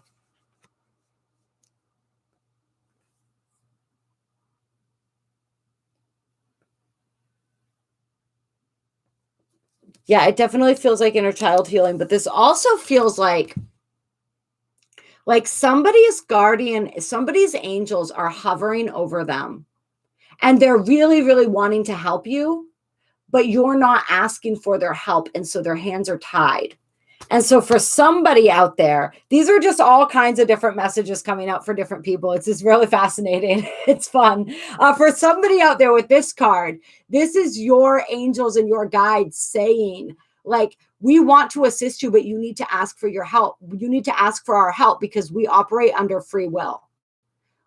Yeah, it definitely feels like inner child healing, but this also feels like somebody's angels are hovering over them, and they're really, really wanting to help you, but you're not asking for their help. And so their hands are tied. And so for somebody out there, these are just all kinds of different messages coming out for different people. It's just really fascinating. It's fun. For somebody out there with this card, this is your angels and your guides saying, like, we want to assist you, but you need to ask for your help. You need to ask for our help because we operate under free will.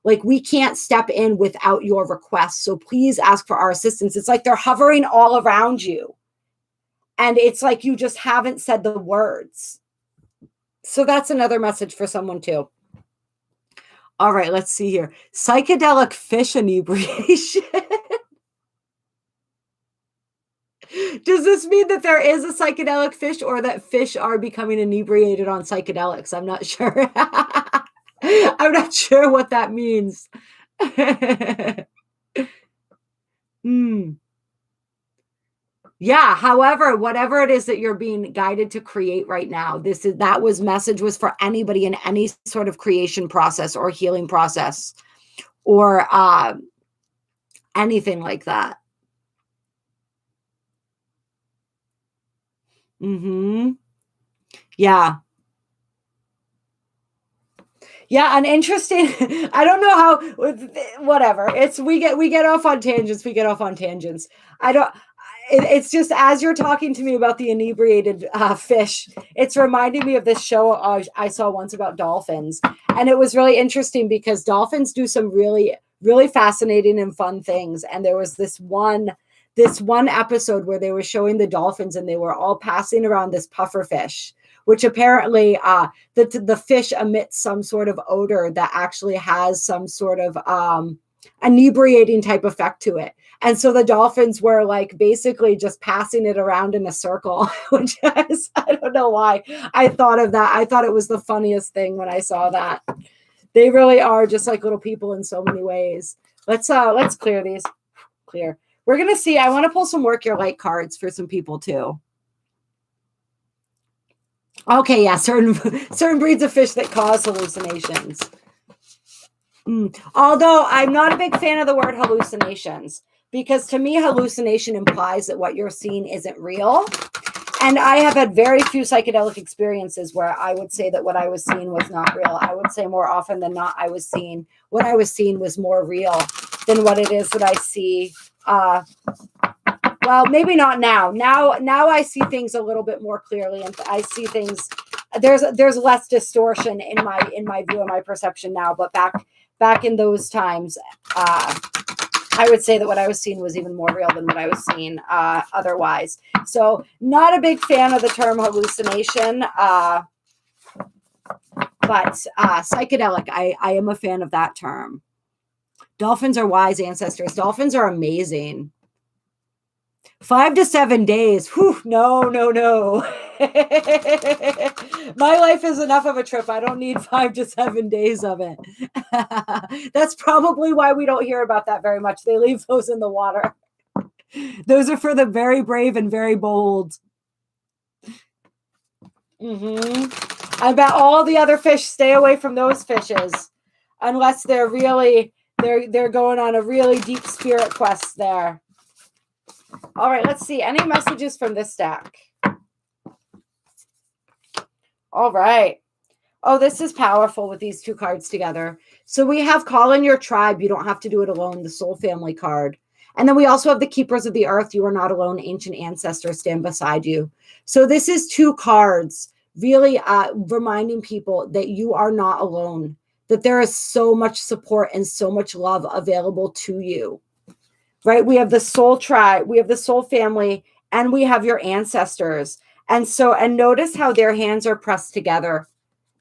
Like, we can't step in without your request. So please ask for our assistance. It's like they're hovering all around you. And it's like you just haven't said the words. So that's another message for someone too. All right, let's see here. Psychedelic fish inebriation. Does this mean that there is a psychedelic fish, or that fish are becoming inebriated on psychedelics? I'm not sure. I'm not sure what that means. Yeah, however, whatever it is that you're being guided to create right now, message was for anybody in any sort of creation process or healing process, or anything like that. Yeah. Yeah, and interesting. I don't know how, whatever. We get off on tangents. It's just, as you're talking to me about the inebriated fish, it's reminding me of this show I saw once about dolphins. And it was really interesting because dolphins do some really, really fascinating and fun things. And there was this one episode where they were showing the dolphins, and they were all passing around this puffer fish, which apparently the fish emits some sort of odor that actually has some sort of inebriating type effect to it. And so the dolphins were like basically just passing it around in a circle, which is, I don't know why I thought of that. I thought it was the funniest thing when I saw that. They really are just like little people in so many ways. Let's clear these. Clear. We're going to see. I want to pull some work your light cards for some people too. Okay, yeah, certain breeds of fish that cause hallucinations. Although I'm not a big fan of the word hallucinations, because to me, hallucination implies that what you're seeing isn't real. And I have had very few psychedelic experiences where I would say that what I was seeing was not real. I would say more often than not, what I was seeing was more real than what it is that I see. Well, maybe not now. Now I see things a little bit more clearly, and I see things. There's less distortion in my view and my perception now. But back in those times, I would say that what I was seeing was even more real than what I was seeing otherwise. So, not a big fan of the term hallucination, but psychedelic. I am a fan of that term. Dolphins are wise ancestors. Dolphins are amazing. 5 to 7 days. Whew, no. My life is enough of a trip. I don't need 5 to 7 days of it. That's probably why we don't hear about that very much. They leave those in the water. Those are for the very brave and very bold. I bet all the other fish stay away from those fishes unless they're going on a really deep spirit quest there. All right, let's see. Any messages from this stack? All right. Oh, this is powerful with these two cards together. So we have call in your tribe. You don't have to do it alone, the soul family card. And then we also have the keepers of the earth. You are not alone. Ancient ancestors stand beside you. So this is two cards really reminding people that you are not alone, that there is so much support and so much love available to you. Right? We have the soul tribe, we have the soul family, and we have your ancestors. And notice how their hands are pressed together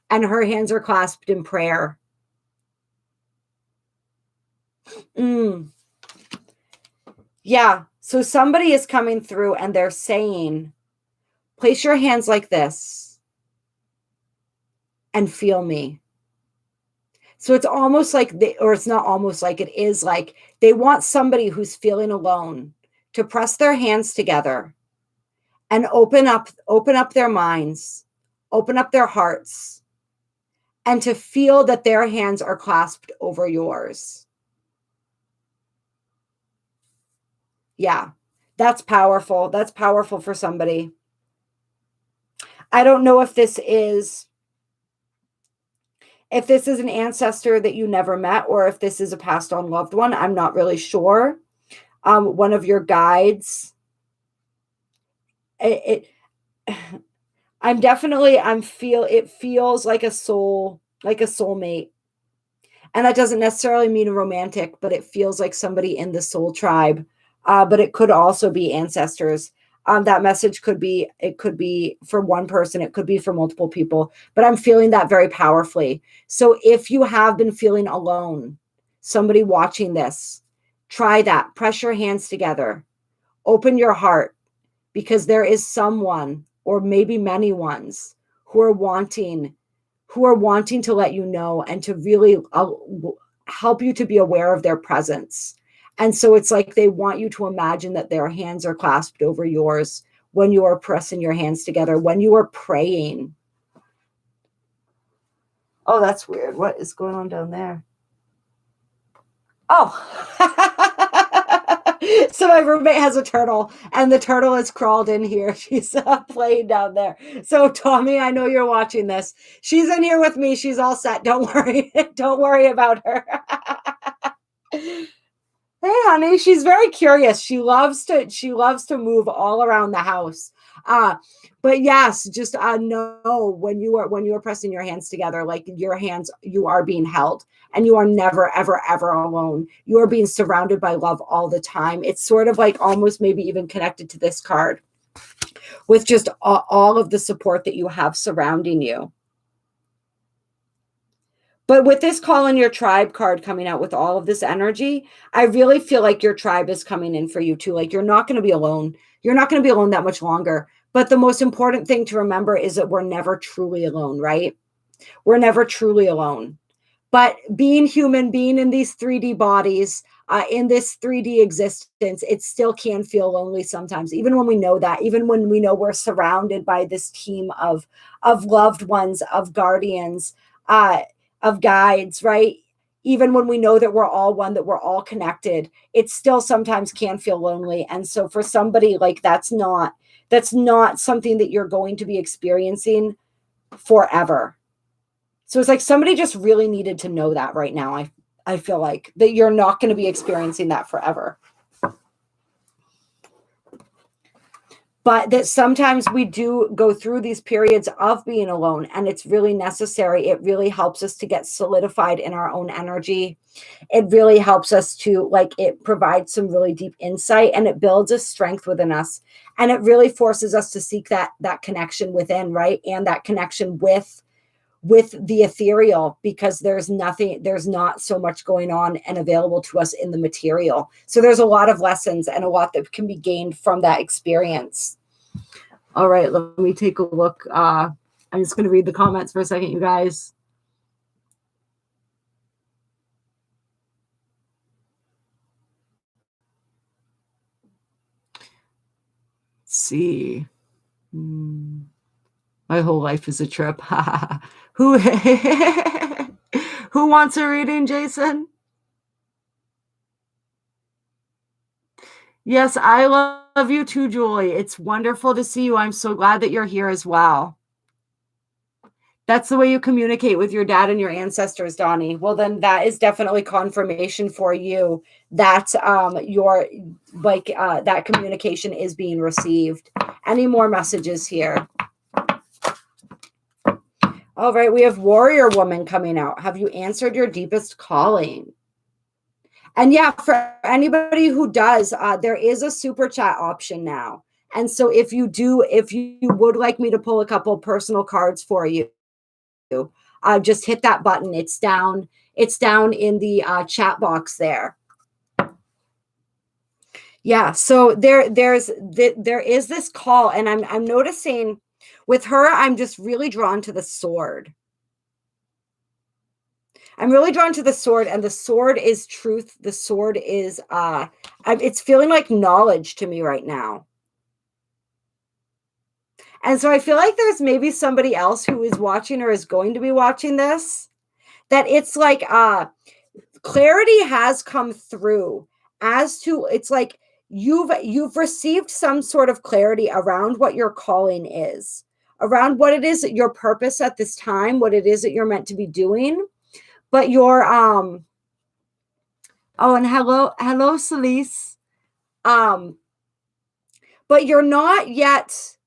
and her hands are clasped in prayer. Yeah. So somebody is coming through and they're saying, place your hands like this and feel me. So it's almost like it's not almost like, it is like they want somebody who's feeling alone to press their hands together and open up their minds, open up their hearts, and to feel that their hands are clasped over yours. Yeah, that's powerful. That's powerful for somebody. I don't know if this is an ancestor that you never met or if this is a passed on loved one. I'm not really sure. One of your guides. It feels like a soulmate. And that doesn't necessarily mean romantic, but it feels like somebody in the soul tribe. But it could also be ancestors. That message could be for one person. It could be for multiple people, but I'm feeling that very powerfully. So if you have been feeling alone, somebody watching this, try that. Press your hands together, open your heart, because there is someone, or maybe many ones, who are wanting to let you know and to really help you to be aware of their presence. And so it's like they want you to imagine that their hands are clasped over yours when you are pressing your hands together, when you are praying. Oh, that's weird. What is going on down there? Oh. So my roommate has a turtle, and the turtle has crawled in here. She's playing down there. So Tommy, I know you're watching this. She's in here with me. She's all set. Don't worry. Don't worry about her. Hey, honey, she's very curious. She loves to move all around the house. But yes, just know when you are pressing your hands together, like your hands, you are being held, and you are never, ever, ever alone. You are being surrounded by love all the time. It's sort of like almost maybe even connected to this card with just all of the support that you have surrounding you. But with this call in your tribe card coming out with all of this energy, I really feel like your tribe is coming in for you too. Like you're not going to be alone. You're not going to be alone that much longer. But the most important thing to remember is that we're never truly alone, right? We're never truly alone. But being human, being in these 3D bodies, in this 3D existence, it still can feel lonely sometimes, even when we know that, even when we know we're surrounded by this team of loved ones, of guardians, of guides, right? Even when we know that we're all one, that we're all connected, it still sometimes can feel lonely. And so for somebody, like, that's not something that you're going to be experiencing forever. So it's like somebody just really needed to know that right now. I feel like that you're not going to be experiencing that forever. But that sometimes we do go through these periods of being alone, and it's really necessary. It really helps us to get solidified in our own energy. It really helps us to, like, it provides some really deep insight, and it builds a strength within us. And it really forces us to seek that connection within, right? And that connection with the ethereal, because there's not so much going on and available to us in the material. So there's a lot of lessons and a lot that can be gained from that experience. All right, let me take a look. I'm just going to read the comments for a second, you guys. Let's see. My whole life is a trip. Who wants a reading, Jason? Yes, I love you too, Julie. It's wonderful to see you. I'm so glad that you're here as well. That's the way you communicate with your dad and your ancestors, Donnie. Well, then that is definitely confirmation for you that that communication is being received. Any more messages here? All right, we have Warrior Woman coming out. Have you answered your deepest calling? And yeah, for anybody who does, there is a super chat option now. And so if you would like me to pull a couple personal cards for you, just hit that button. It's down in the chat box there. Yeah, so there is this call, and I'm noticing with her, I'm just really drawn to the sword. I'm really drawn to the sword, and the sword is truth. The sword is it's feeling like knowledge to me right now. And so I feel like there's maybe somebody else who is watching or is going to be watching this, that it's like clarity has come through as to, it's like you've received some sort of clarity around what your calling is, around what it is that your purpose at this time, what it is that you're meant to be doing. But you're oh, and hello Celise. But you're not yet,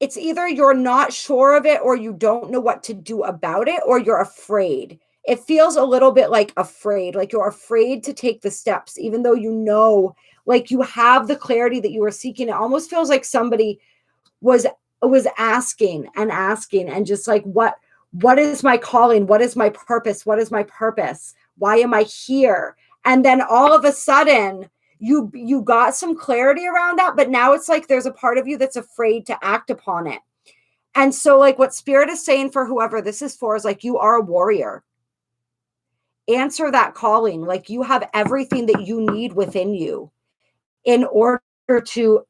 it's either you're not sure of it, or you don't know what to do about it, or you're afraid. It feels a little bit like afraid, like you're afraid to take the steps, even though you know, like, you have the clarity that you were seeking. It almost feels like somebody was asking and just like, what is my calling? What is my purpose? What is my purpose? Why am I here? And then all of a sudden, you got some clarity around that, but now it's like there's a part of you that's afraid to act upon it. And so, like, what Spirit is saying for whoever this is for is, like, you are a warrior. Answer that calling. Like, you have everything that you need within you in order to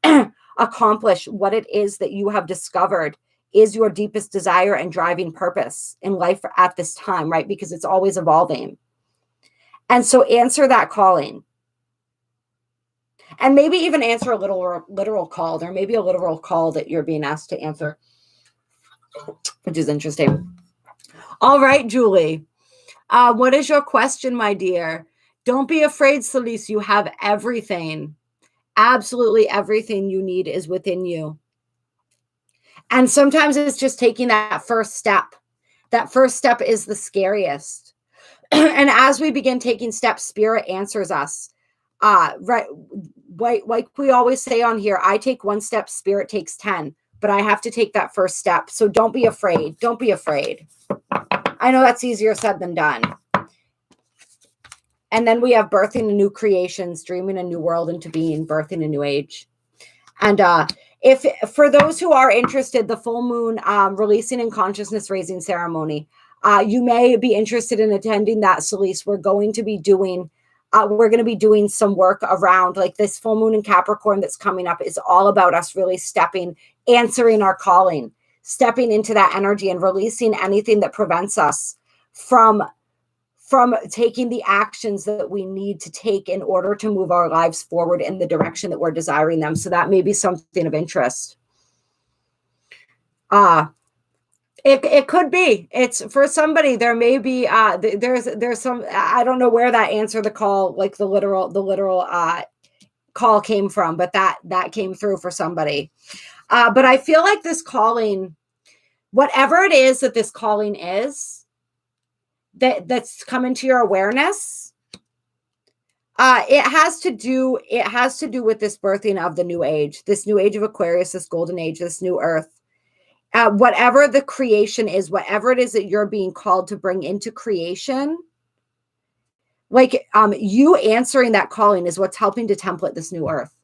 accomplish what it is that you have discovered is your deepest desire and driving purpose in life at this time, right? Because it's always evolving. And so answer that calling. And maybe even answer a literal call. There may be a literal call that you're being asked to answer, which is interesting. All right, Julie. What is your question, my dear? Don't be afraid, Celise. You have everything. Absolutely everything you need is within you. And sometimes it's just taking that first step. That first step is the scariest. And as we begin taking steps, Spirit answers us. Right. Like we always say on here, I take one step, Spirit takes 10, but I have to take that first step. So don't be afraid. Don't be afraid. I know that's easier said than done. And then we have birthing a new creations, dreaming a new world into being, birthing a new age. And if for those who are interested, the full moon releasing and consciousness raising ceremony, You may be interested in attending that, Celise. We're going to be doing some work around like this full moon in Capricorn that's coming up is all about us really answering our calling, stepping into that energy and releasing anything that prevents us from taking the actions that we need to take in order to move our lives forward in the direction that we're desiring them. So that may be something of interest. It could be. It's for somebody. There may be. There's some. I don't know where that answer the call, like the literal call came from, but that came through for somebody. But I feel like this calling, whatever it is that this calling is, that's come into your awareness. It has to do with this birthing of the new age, this new age of Aquarius, this golden age, this new earth. Whatever the creation is, whatever it is that you're being called to bring into creation, like you answering that calling is what's helping to template this new earth.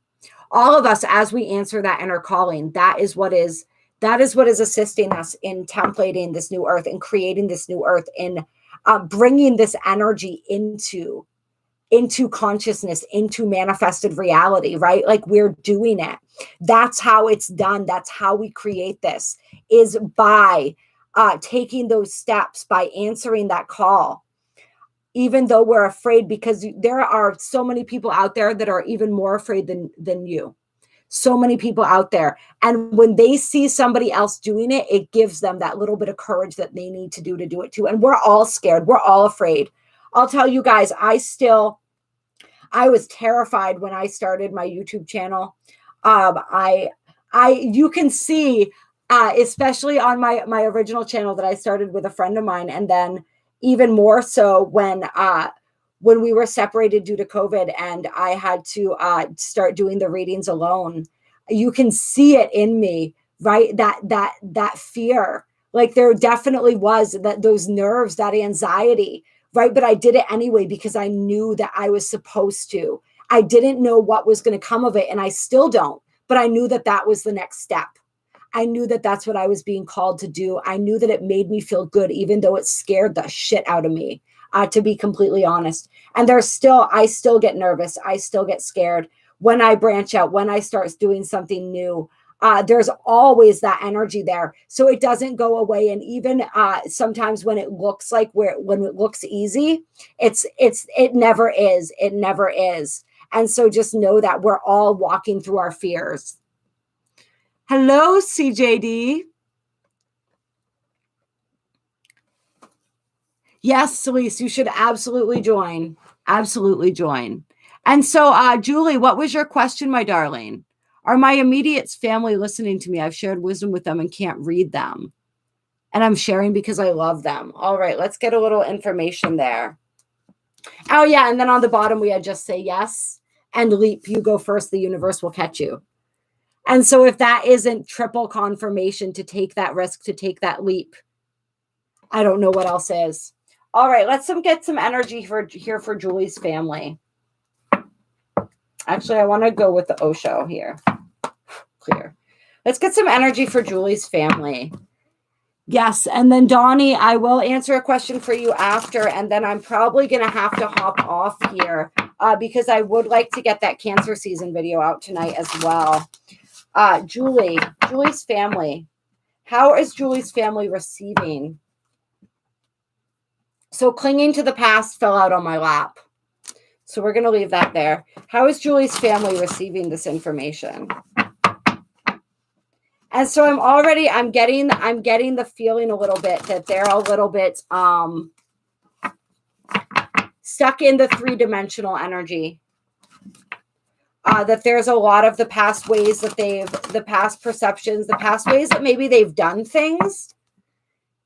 All of us, as we answer that inner calling, that is what is assisting us in templating this new earth and creating this new earth, in bringing this energy into consciousness, into manifested reality, right? Like we're doing it. That's how it's done. That's how we create this, is by taking those steps, by answering that call, even though we're afraid, because there are so many people out there that are even more afraid than you. So many people out there. And when they see somebody else doing it, it gives them that little bit of courage that they need to do it too. And we're all scared. We're all afraid. I'll tell you guys, I was terrified when I started my YouTube channel. You can see, especially on my original channel that I started with a friend of mine, and then even more so when we were separated due to COVID and I had to start doing the readings alone. You can see it in me, right? That fear, like there definitely was those nerves, that anxiety, right? But I did it anyway because I knew that I was supposed to. I didn't know what was going to come of it, and I still don't, but I knew that was the next step. I knew that that's what I was being called to do. I knew that it made me feel good, even though it scared the shit out of me, to be completely honest. And I still get nervous. I still get scared when I branch out, when I start doing something new. There's always that energy there. So it doesn't go away. And even sometimes when it looks when it looks easy, it never is. It never is. And so just know that we're all walking through our fears. Hello, CJD. Yes, Celise, you should absolutely join. Absolutely join. And so, Julie, what was your question, my darling? Are my immediate family listening to me? I've shared wisdom with them and can't read them. And I'm sharing because I love them. All right, let's get a little information there. Oh, yeah. And then on the bottom, we had just say yes and leap. You go first. The universe will catch you. And so if that isn't triple confirmation to take that risk, to take that leap, I don't know what else is. All right, let's get some energy here for Julie's family. Actually, I want to go with the Osho here. Clear. Let's get some energy for Julie's family. Yes, and then Donnie, I will answer a question for you after, and then I'm probably going to have to hop off here because I would like to get that Cancer season video out tonight as well. Julie's family. How is Julie's family receiving? So clinging to the past fell out on my lap. So we're going to leave that there. How is Julie's family receiving this information? And so I'm getting the feeling a little bit that they're a little bit stuck in the three-dimensional energy. That there's a lot of the past ways that the past perceptions, the past ways that maybe they've done things,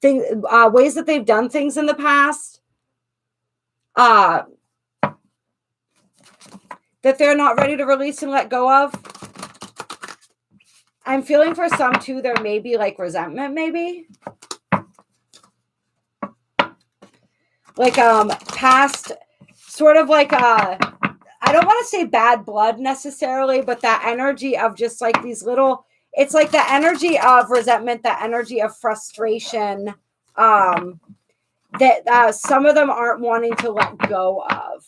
ways that they've done things in the past, that they're not ready to release and let go of. I'm feeling for some too, there may be like resentment, maybe. Like past, sort of like I don't want to say bad blood necessarily, but that energy of just like these little, it's like the energy of resentment, the energy of frustration, that some of them aren't wanting to let go of,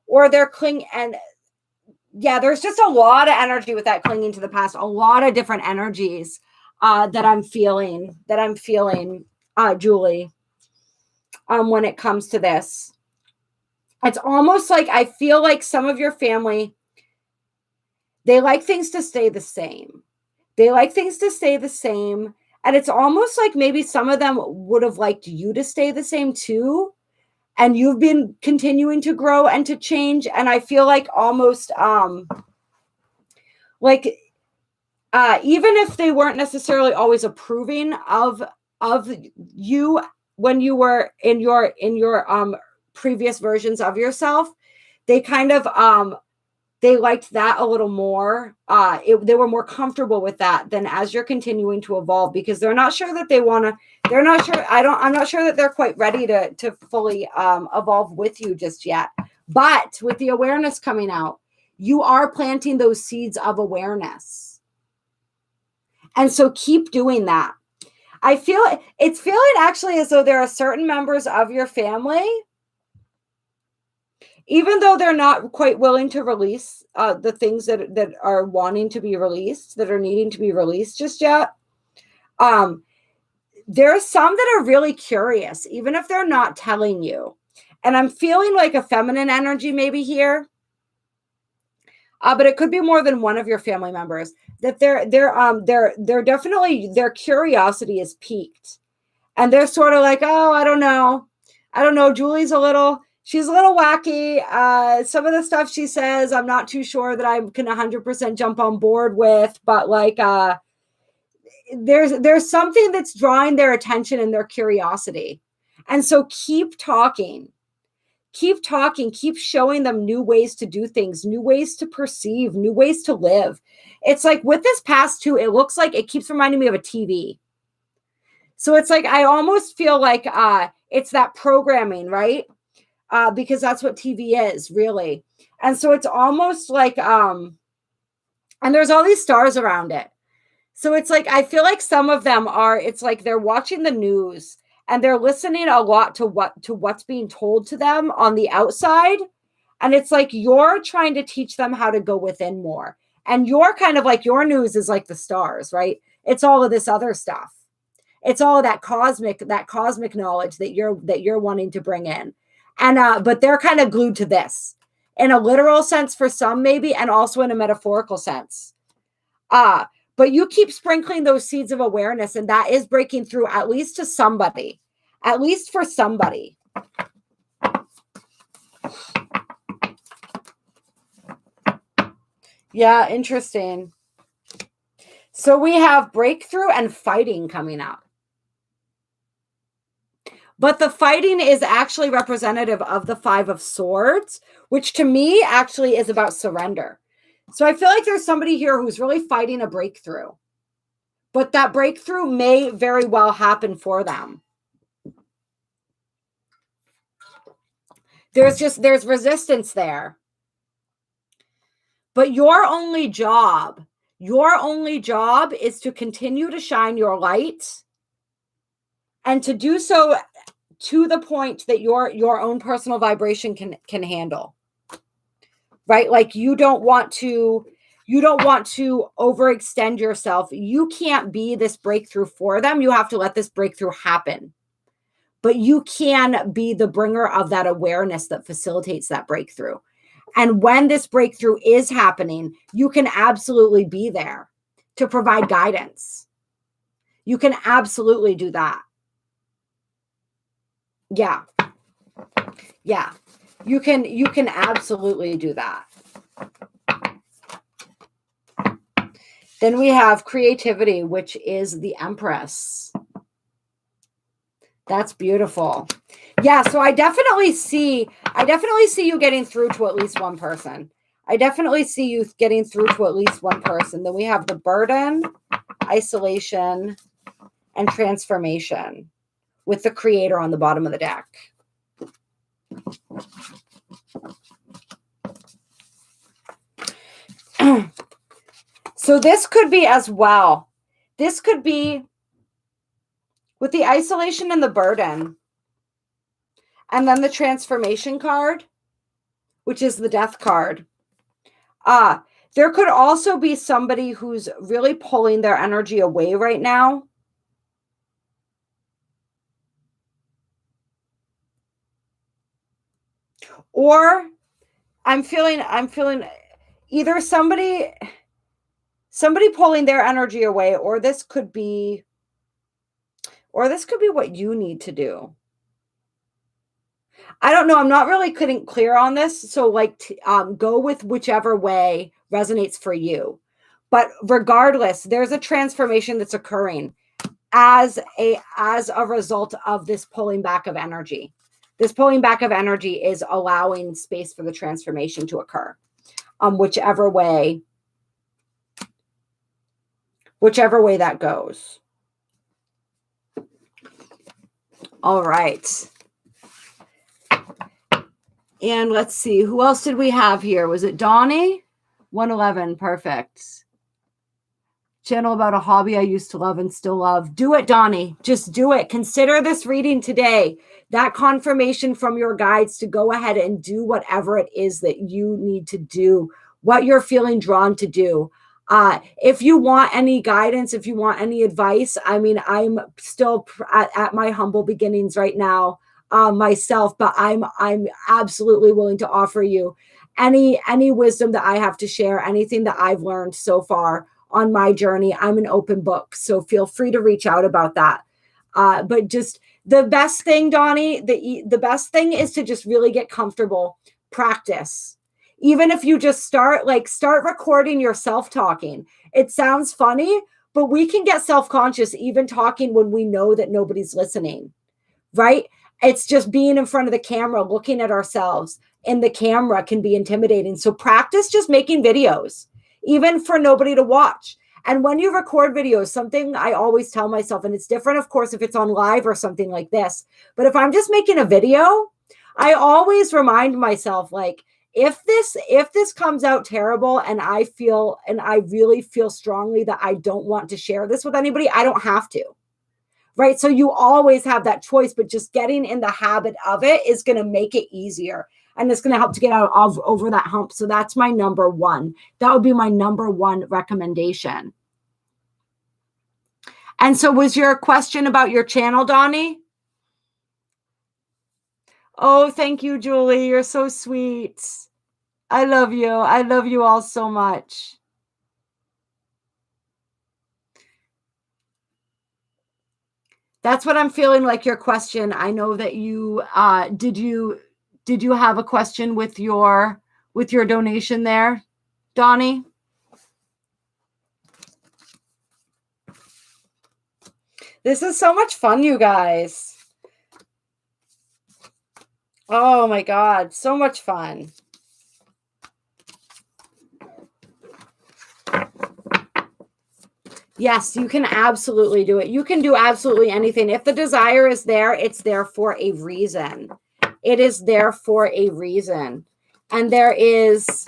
or they're clinging. And yeah, there's just a lot of energy with that clinging to the past, a lot of different energies that I'm feeling, Julie, when it comes to this. It's almost like I feel like some of your family, they like things to stay the same. And it's almost like maybe some of them would have liked you to stay the same too. And you've been continuing to grow and to change. And I feel like almost like even if they weren't necessarily always approving of you when you were in your previous versions of yourself, they kind of they liked that a little more. They were more comfortable with that than as you're continuing to evolve, because they're not sure that they want to. They're not sure. I'm not sure that they're quite ready to fully evolve with you just yet. But with the awareness coming out, you are planting those seeds of awareness, and so keep doing that. I feel it's feeling actually as though there are certain members of your family, even though they're not quite willing to release the things that are wanting to be released, that are needing to be released just yet. There are some that are really curious, even if they're not telling you. And I'm feeling like a feminine energy maybe here. But it could be more than one of your family members, that they're definitely, their curiosity is piqued. And they're sort of like, oh, I don't know. Julie's she's a little wacky. Some of the stuff she says, I'm not too sure that I can 100% jump on board with, but like, there's something that's drawing their attention and their curiosity. And so keep talking, keep showing them new ways to do things, new ways to perceive, new ways to live. It's like with this past too, it looks like it keeps reminding me of a TV. So it's like, I almost feel like it's that programming, right? Because that's what TV is, really. And so it's almost like, and there's all these stars around it. So it's like, I feel like some of them are, it's like they're watching the news and they're listening a lot to what's being told to them on the outside. And it's like, you're trying to teach them how to go within more. And you're kind of like, your news is like the stars, right? It's all of this other stuff. It's all of that cosmic knowledge that you're wanting to bring in. And but they're kind of glued to this in a literal sense for some, maybe, and also in a metaphorical sense. But you keep sprinkling those seeds of awareness, and that is breaking through, at least to somebody, at least for somebody. Yeah, interesting. So we have breakthrough and fighting coming up. But the fighting is actually representative of the 5 of Swords, which to me actually is about surrender. So I feel like there's somebody here who's really fighting a breakthrough, but that breakthrough may very well happen for them. There's resistance there. But your only job is to continue to shine your light, and to do so to the point that your own personal vibration can handle. Right? Like you don't want to overextend yourself. You can't be this breakthrough for them. You have to let this breakthrough happen. But you can be the bringer of that awareness that facilitates that breakthrough. And when this breakthrough is happening, you can absolutely be there to provide guidance. You can absolutely do that. Yeah. Yeah. You can absolutely do that. Then we have creativity, which is the Empress. That's beautiful. Yeah, so I definitely see you getting through to at least one person. I definitely see you getting through to at least one person. Then we have the burden, isolation, and transformation with the Creator on the bottom of the deck. So this could be as well. This could be with the isolation and the burden. And then the transformation card, which is the death card. There could also be somebody who's really pulling their energy away right now. Or I'm feeling either somebody pulling their energy away, or this could be what you need to do. I don't know. I'm not really clear on this. So like, go with whichever way resonates for you. But regardless, there's a transformation that's occurring as a result of this pulling back of energy. This pulling back of energy is allowing space for the transformation to occur. Whichever way that goes. All right. And let's see, who else did we have here? Was it Donnie? 111, perfect. Channel about a hobby I used to love and still love. Do it, Donnie. Just do it. Consider this reading today. That confirmation from your guides to go ahead and do whatever it is that you need to do, what you're feeling drawn to do. If you want any guidance, if you want any advice, I mean, I'm still at my humble beginnings right now. Myself, but I'm absolutely willing to offer you any wisdom that I have to share, anything that I've learned so far on my journey. I'm an open book, so feel free to reach out about that. But just the best thing, Donnie, the best thing is to just really get comfortable, practice. Even if you just start recording yourself talking. It sounds funny, but we can get self-conscious even talking when we know that nobody's listening, right? It's just being in front of the camera, looking at ourselves in the camera can be intimidating. So practice just making videos, even for nobody to watch. And when you record videos, something I always tell myself, and it's different, of course, if it's on live or something like this, but if I'm just making a video, I always remind myself, like, if this comes out terrible and I really feel strongly that I don't want to share this with anybody, I don't have to. Right. So you always have that choice, but just getting in the habit of it is going to make it easier. And it's going to help to get over that hump. So that's my number one. That would be my number one recommendation. And so was your question about your channel, Donnie? Oh, thank you, Julie. You're so sweet. I love you. I love you all so much. That's what I'm feeling like your question. I know that you did you have a question with your donation there, Donnie? This is so much fun, you guys. Oh my God, so much fun. Yes, you can absolutely do it. You can do absolutely anything. If the desire is there, it's there for a reason. It is there for a reason. And there is,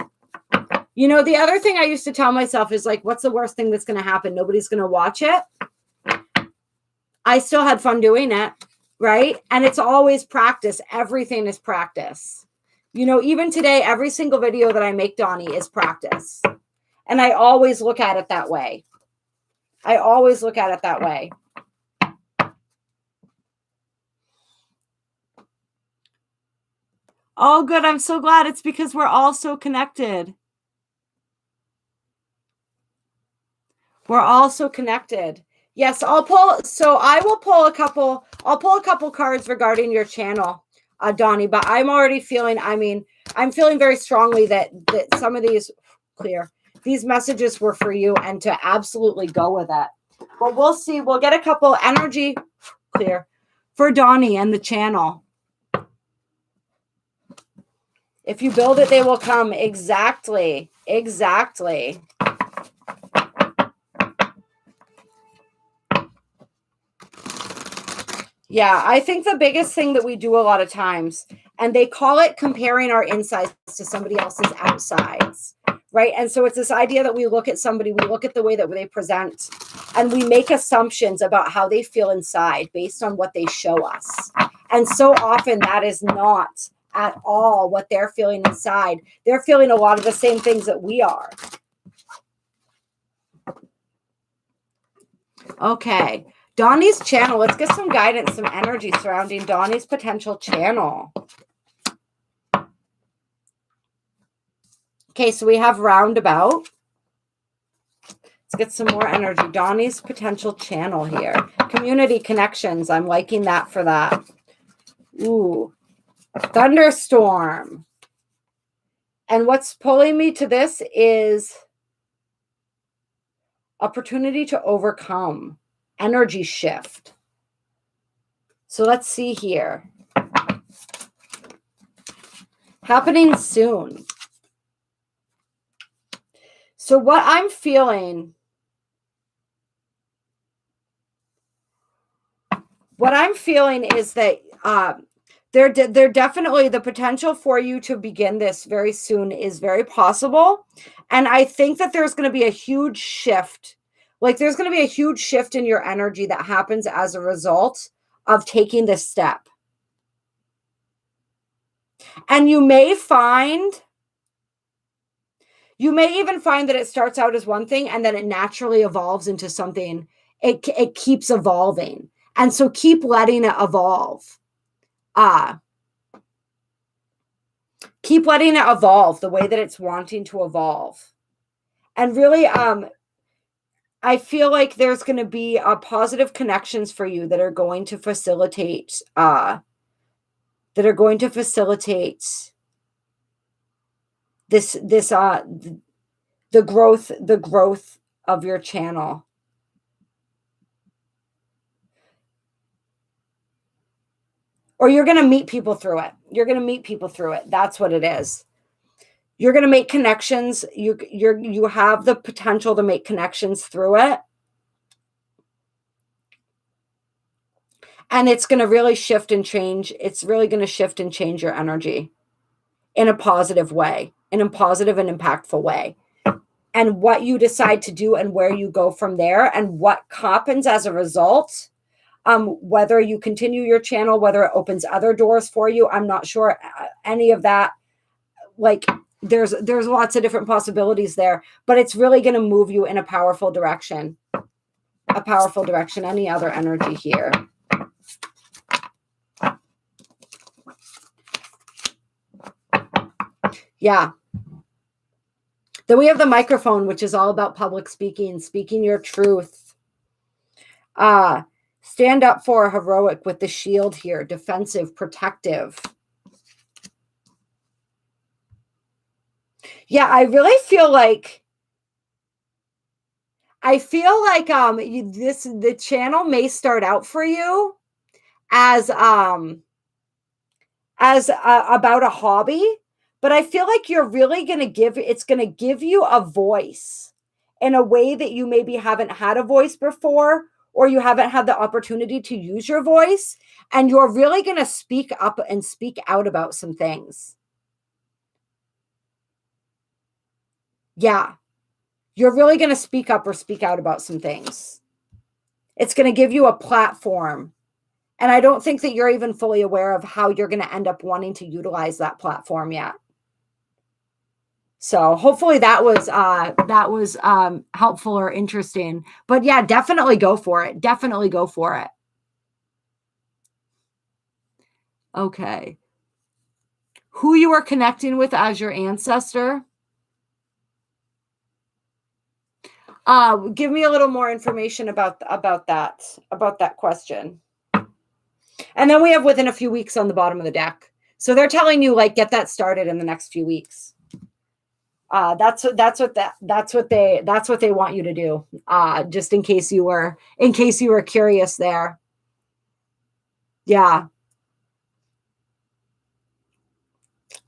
the other thing I used to tell myself is like, what's the worst thing that's going to happen? Nobody's going to watch it. I still had fun doing it, right? And it's always practice. Everything is practice. Even today, every single video that I make, Donnie, is practice. And I always look at it that way. Oh, good. I'm so glad. It's because we're all so connected. We're all so connected. Yes, I will pull a couple cards regarding your channel, Donnie, but I'm already feeling, I'm feeling very strongly that some of these messages were for you and to absolutely go with it. But we'll see. We'll get a couple energy clear for Donnie and the channel. If you build it, they will come. Exactly. Yeah, I think the biggest thing that we do a lot of times, and they call it comparing our insides to somebody else's outsides, right? And so it's this idea that we look at somebody, we look at the way that they present, and we make assumptions about how they feel inside based on what they show us. And so often that is not at all what they're feeling inside. They're feeling a lot of the same things that we are. Okay. Donnie's channel. Let's get some guidance, some energy surrounding Donnie's potential channel. Okay, so we have roundabout. Let's get some more energy. Donnie's potential channel here. Community connections. I'm liking that for that. Ooh. Thunderstorm. And what's pulling me to this is opportunity to overcome. Energy shift. So let's see here. Happening soon. So what I'm feeling is that there definitely the potential for you to begin this very soon is very possible. And I think that there's going to be a huge shift. Like there's going to be a huge shift in your energy that happens as a result of taking this step. And you may even find that it starts out as one thing and then it naturally evolves into something. It keeps evolving. And so keep letting it evolve. Keep letting it evolve the way that it's wanting to evolve. And really, I feel like there's going to be positive connections for you that are going to facilitate, the growth of your channel. Or you're going to meet people through it. You're going to meet people through it. That's what it is. You're going to make connections. You have the potential to make connections through it. And it's going to really shift and change. It's really going to shift and change your energy in a positive way, in a positive and impactful way. And what you decide to do and where you go from there and what happens as a result, whether you continue your channel, whether it opens other doors for you, I'm not sure any of that. Like there's lots of different possibilities there, but it's really going to move you in a powerful direction. Any other energy here? Yeah. Then we have the microphone, which is all about public speaking, speaking your truth. Stand up for heroic with the shield here, defensive, protective. Yeah, I really feel like the channel may start out for you as about a hobby, but I feel like you're really going to give you a voice in a way that you maybe haven't had a voice before, or you haven't had the opportunity to use your voice, and you're really going to speak up and speak out about some things. Yeah. You're really going to speak up or speak out about some things. It's going to give you a platform. And I don't think that you're even fully aware of how you're going to end up wanting to utilize that platform yet. So hopefully that was helpful or interesting. But yeah, definitely go for it. Definitely go for it. Okay. Who you are connecting with as your ancestor? Give me a little more information about that question. And then we have within a few weeks on the bottom of the deck. So they're telling you, like, get that started in the next few weeks. That's what they want you to do. Just in case you were curious there. Yeah.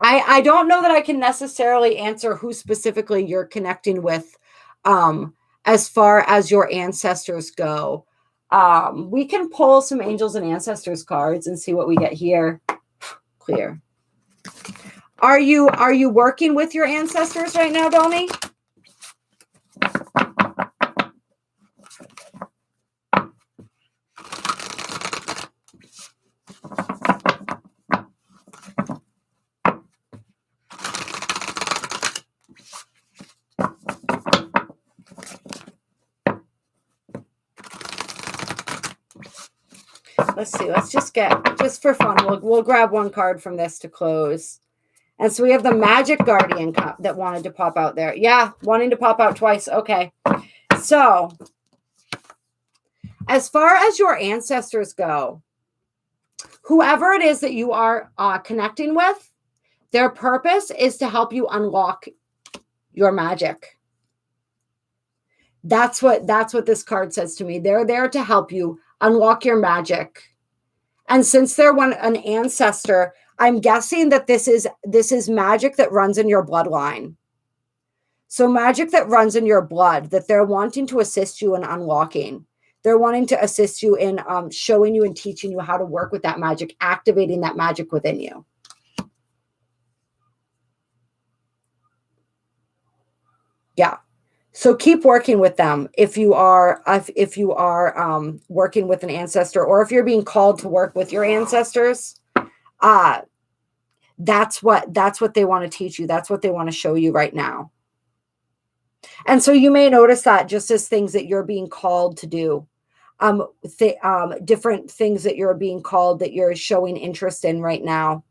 I don't know that I can necessarily answer who specifically you're connecting with, as far as your ancestors go. We can pull some angels and ancestors cards and see what we get here. Clear. Are you working with your ancestors right now, Donnie? let's see. Let's just for fun, we'll grab one card from this to close. And so we have the Magic Guardian that wanted to pop out there. Yeah, wanting to pop out twice. Okay. So as far as your ancestors go, whoever it is that you are connecting with, their purpose is to help you unlock your magic. That's what this card says to me. They're there to help you unlock your magic. And since they're an ancestor, I'm guessing that this is magic that runs in your bloodline. So magic that runs in your blood that they're wanting to assist you in unlocking. They're wanting to assist you in showing you and teaching you how to work with that magic, activating that magic within you. Yeah. So keep working with them if you are working with an ancestor, or if you're being called to work with your ancestors. That's what they want to teach you. That's what they want to show you right now. And so you may notice that just as things that you're being called to do, different things that you're being called, that you're showing interest in right now,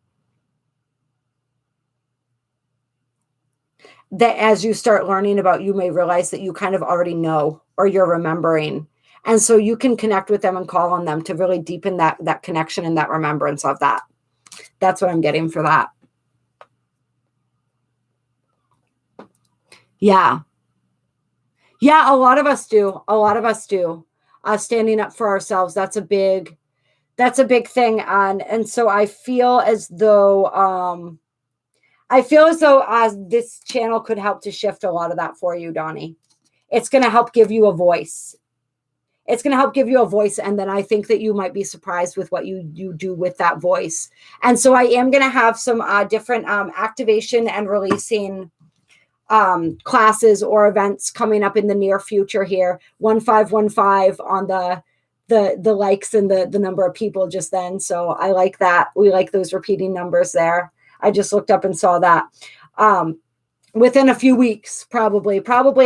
that as you start learning about, you may realize that you kind of already know, or you're remembering. And so you can connect with them and call on them to really deepen that connection and that remembrance of that. That's what I'm getting for that. Yeah. Yeah, a lot of us do. A lot of us do. Standing up for ourselves. That's a big thing. And so I feel as though this channel could help to shift a lot of that for you, Donnie. It's going to help give you a voice. It's going to help give you a voice. And then I think that you might be surprised with what you do with that voice. And so I am going to have some different activation and releasing classes or events coming up in the near future here. 1515 on the likes and the number of people just then. So I like that. We like those repeating numbers there. I just looked up and saw that. Within a few weeks, probably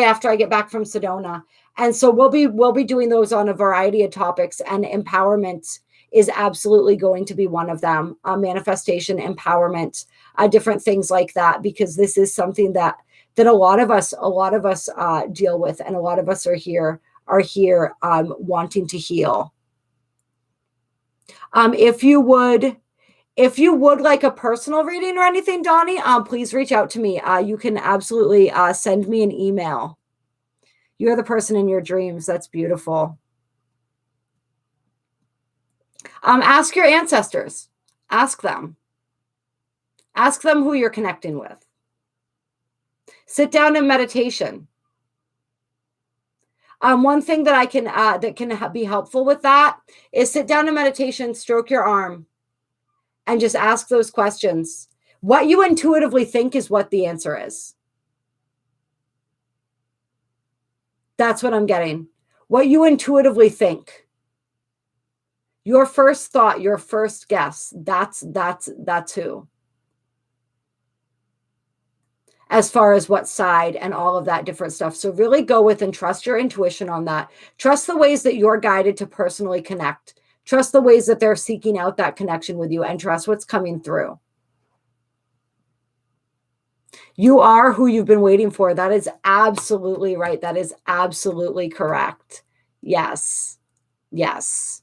after I get back from Sedona. And so we'll be doing those on a variety of topics, and empowerment is absolutely going to be one of them. Manifestation, empowerment, different things like that, because this is something that a lot of us deal with, and a lot of us are here wanting to heal. If you would like a personal reading or anything, Donnie, please reach out to me. You can absolutely send me an email. You're the person in your dreams. That's beautiful. Ask your ancestors. Ask them. Ask them who you're connecting with. Sit down in meditation. One thing that that can be helpful with that is sit down in meditation, stroke your arm, and just ask those questions. What you intuitively think is what the answer is. That's what I'm getting. What you intuitively think. Your first thought, your first guess, that's who. As far as what side and all of that different stuff. So really go with and trust your intuition on that. Trust the ways that you're guided to personally connect. Trust the ways that they're seeking out that connection with you, and trust what's coming through. You are who you've been waiting for. That is absolutely right. That is absolutely correct. Yes. Yes.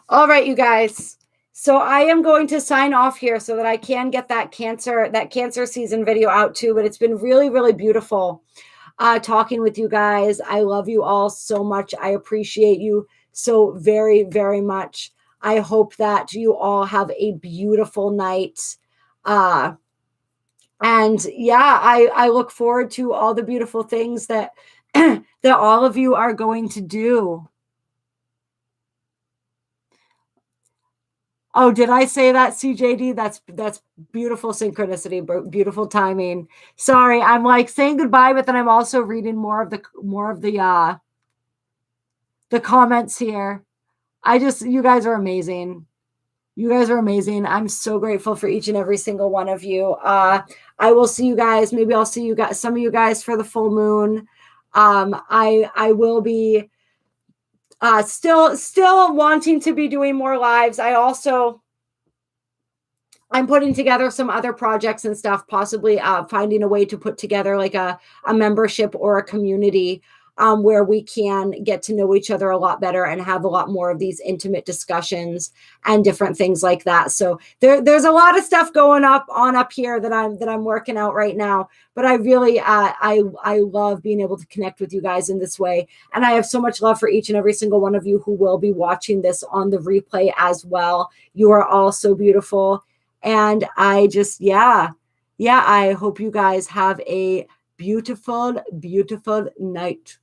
All right, you guys. So I am going to sign off here so that I can get that cancer season video out too. But it's been really, really beautiful talking with you guys. I love you all so much. I appreciate you so very, very much. I hope that you all have a beautiful night. And yeah, I look forward to all the beautiful things that that all of you are going to do. Oh, did I say that, CJD? That's beautiful synchronicity, beautiful timing. Sorry, I'm like saying goodbye, but then I'm also reading more of the comments here. You guys are amazing. You guys are amazing. I'm so grateful for each and every single one of you. I will see you guys. Maybe I'll see you guys, some of you guys, for the full moon. I will be Still wanting to be doing more lives. I'm putting together some other projects and stuff, possibly finding a way to put together like a membership or a community where we can get to know each other a lot better and have a lot more of these intimate discussions and different things like that. So there's a lot of stuff going on up here that I'm working out right now. But I really I love being able to connect with you guys in this way, and I have so much love for each and every single one of you who will be watching this on the replay as well. You are all so beautiful, and I just I hope you guys have a beautiful, beautiful night.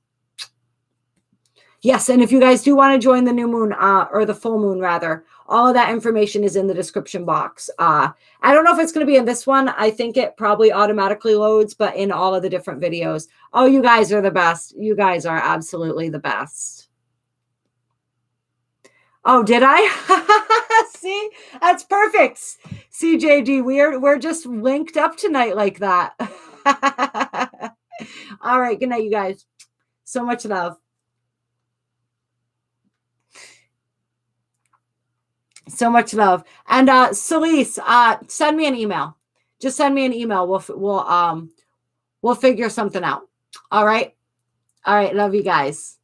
Yes, and if you guys do want to join the new moon, or the full moon rather, all of that information is in the description box. I don't know if it's going to be in this one. I think it probably automatically loads, but in all of the different videos. Oh, you guys are the best. You guys are absolutely the best. Oh, did I? See, that's perfect. CJD, we're just linked up tonight like that. All right, good night, you guys. So much love. So much love. And Celise, send me an email. Just send me an email. We'll figure something out. All right. All right. Love you guys.